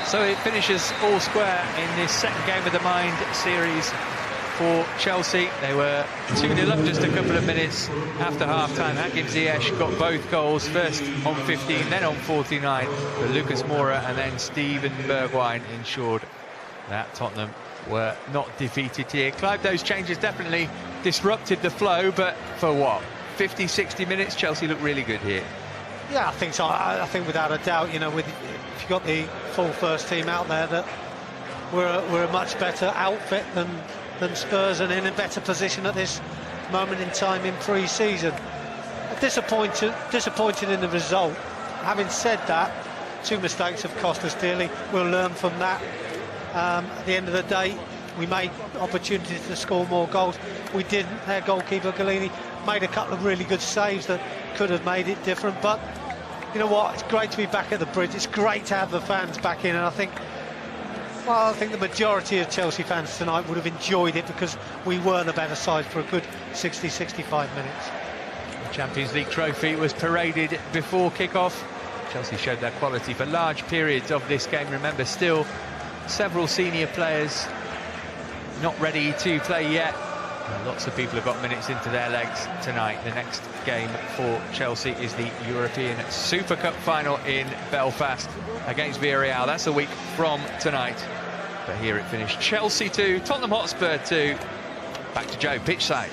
So it finishes all square in this second game of the Mind series for Chelsea. They were 2-0 up just a couple of minutes after half-time. Hakim Ziyech got both goals, first on 15, then on 49 for Lucas Moura, and then Steven Bergwijn ensured that Tottenham were not defeated here. Clive, those changes definitely disrupted the flow, but for what, 50, 60 minutes, Chelsea looked really good here. Yeah, I think so. I think without a doubt, you know, if you've got the full first team out there, that we're a much better outfit than Spurs and in a better position at this moment in time in pre-season. Disappointed in the result. Having said that, two mistakes have cost us dearly. We'll learn from that. At the end of the day, we made opportunities to score more goals. We didn't. Their goalkeeper Galini made a couple of really good saves that could have made it different, but you know what, it's great to be back at the Bridge. It's great to have the fans back in, and I think the majority of Chelsea fans tonight would have enjoyed it because we were the better side for a good 60-65 minutes. The Champions League trophy was paraded before kick-off. Chelsea showed their quality for large periods of this game. Remember, still several senior players not ready to play yet. Lots of people have got minutes into their legs tonight. The next game for Chelsea is the European Super Cup final in Belfast against Villarreal. That's a week from tonight. But here it finished. Chelsea 2, Tottenham Hotspur 2. Back to Joe, pitch side.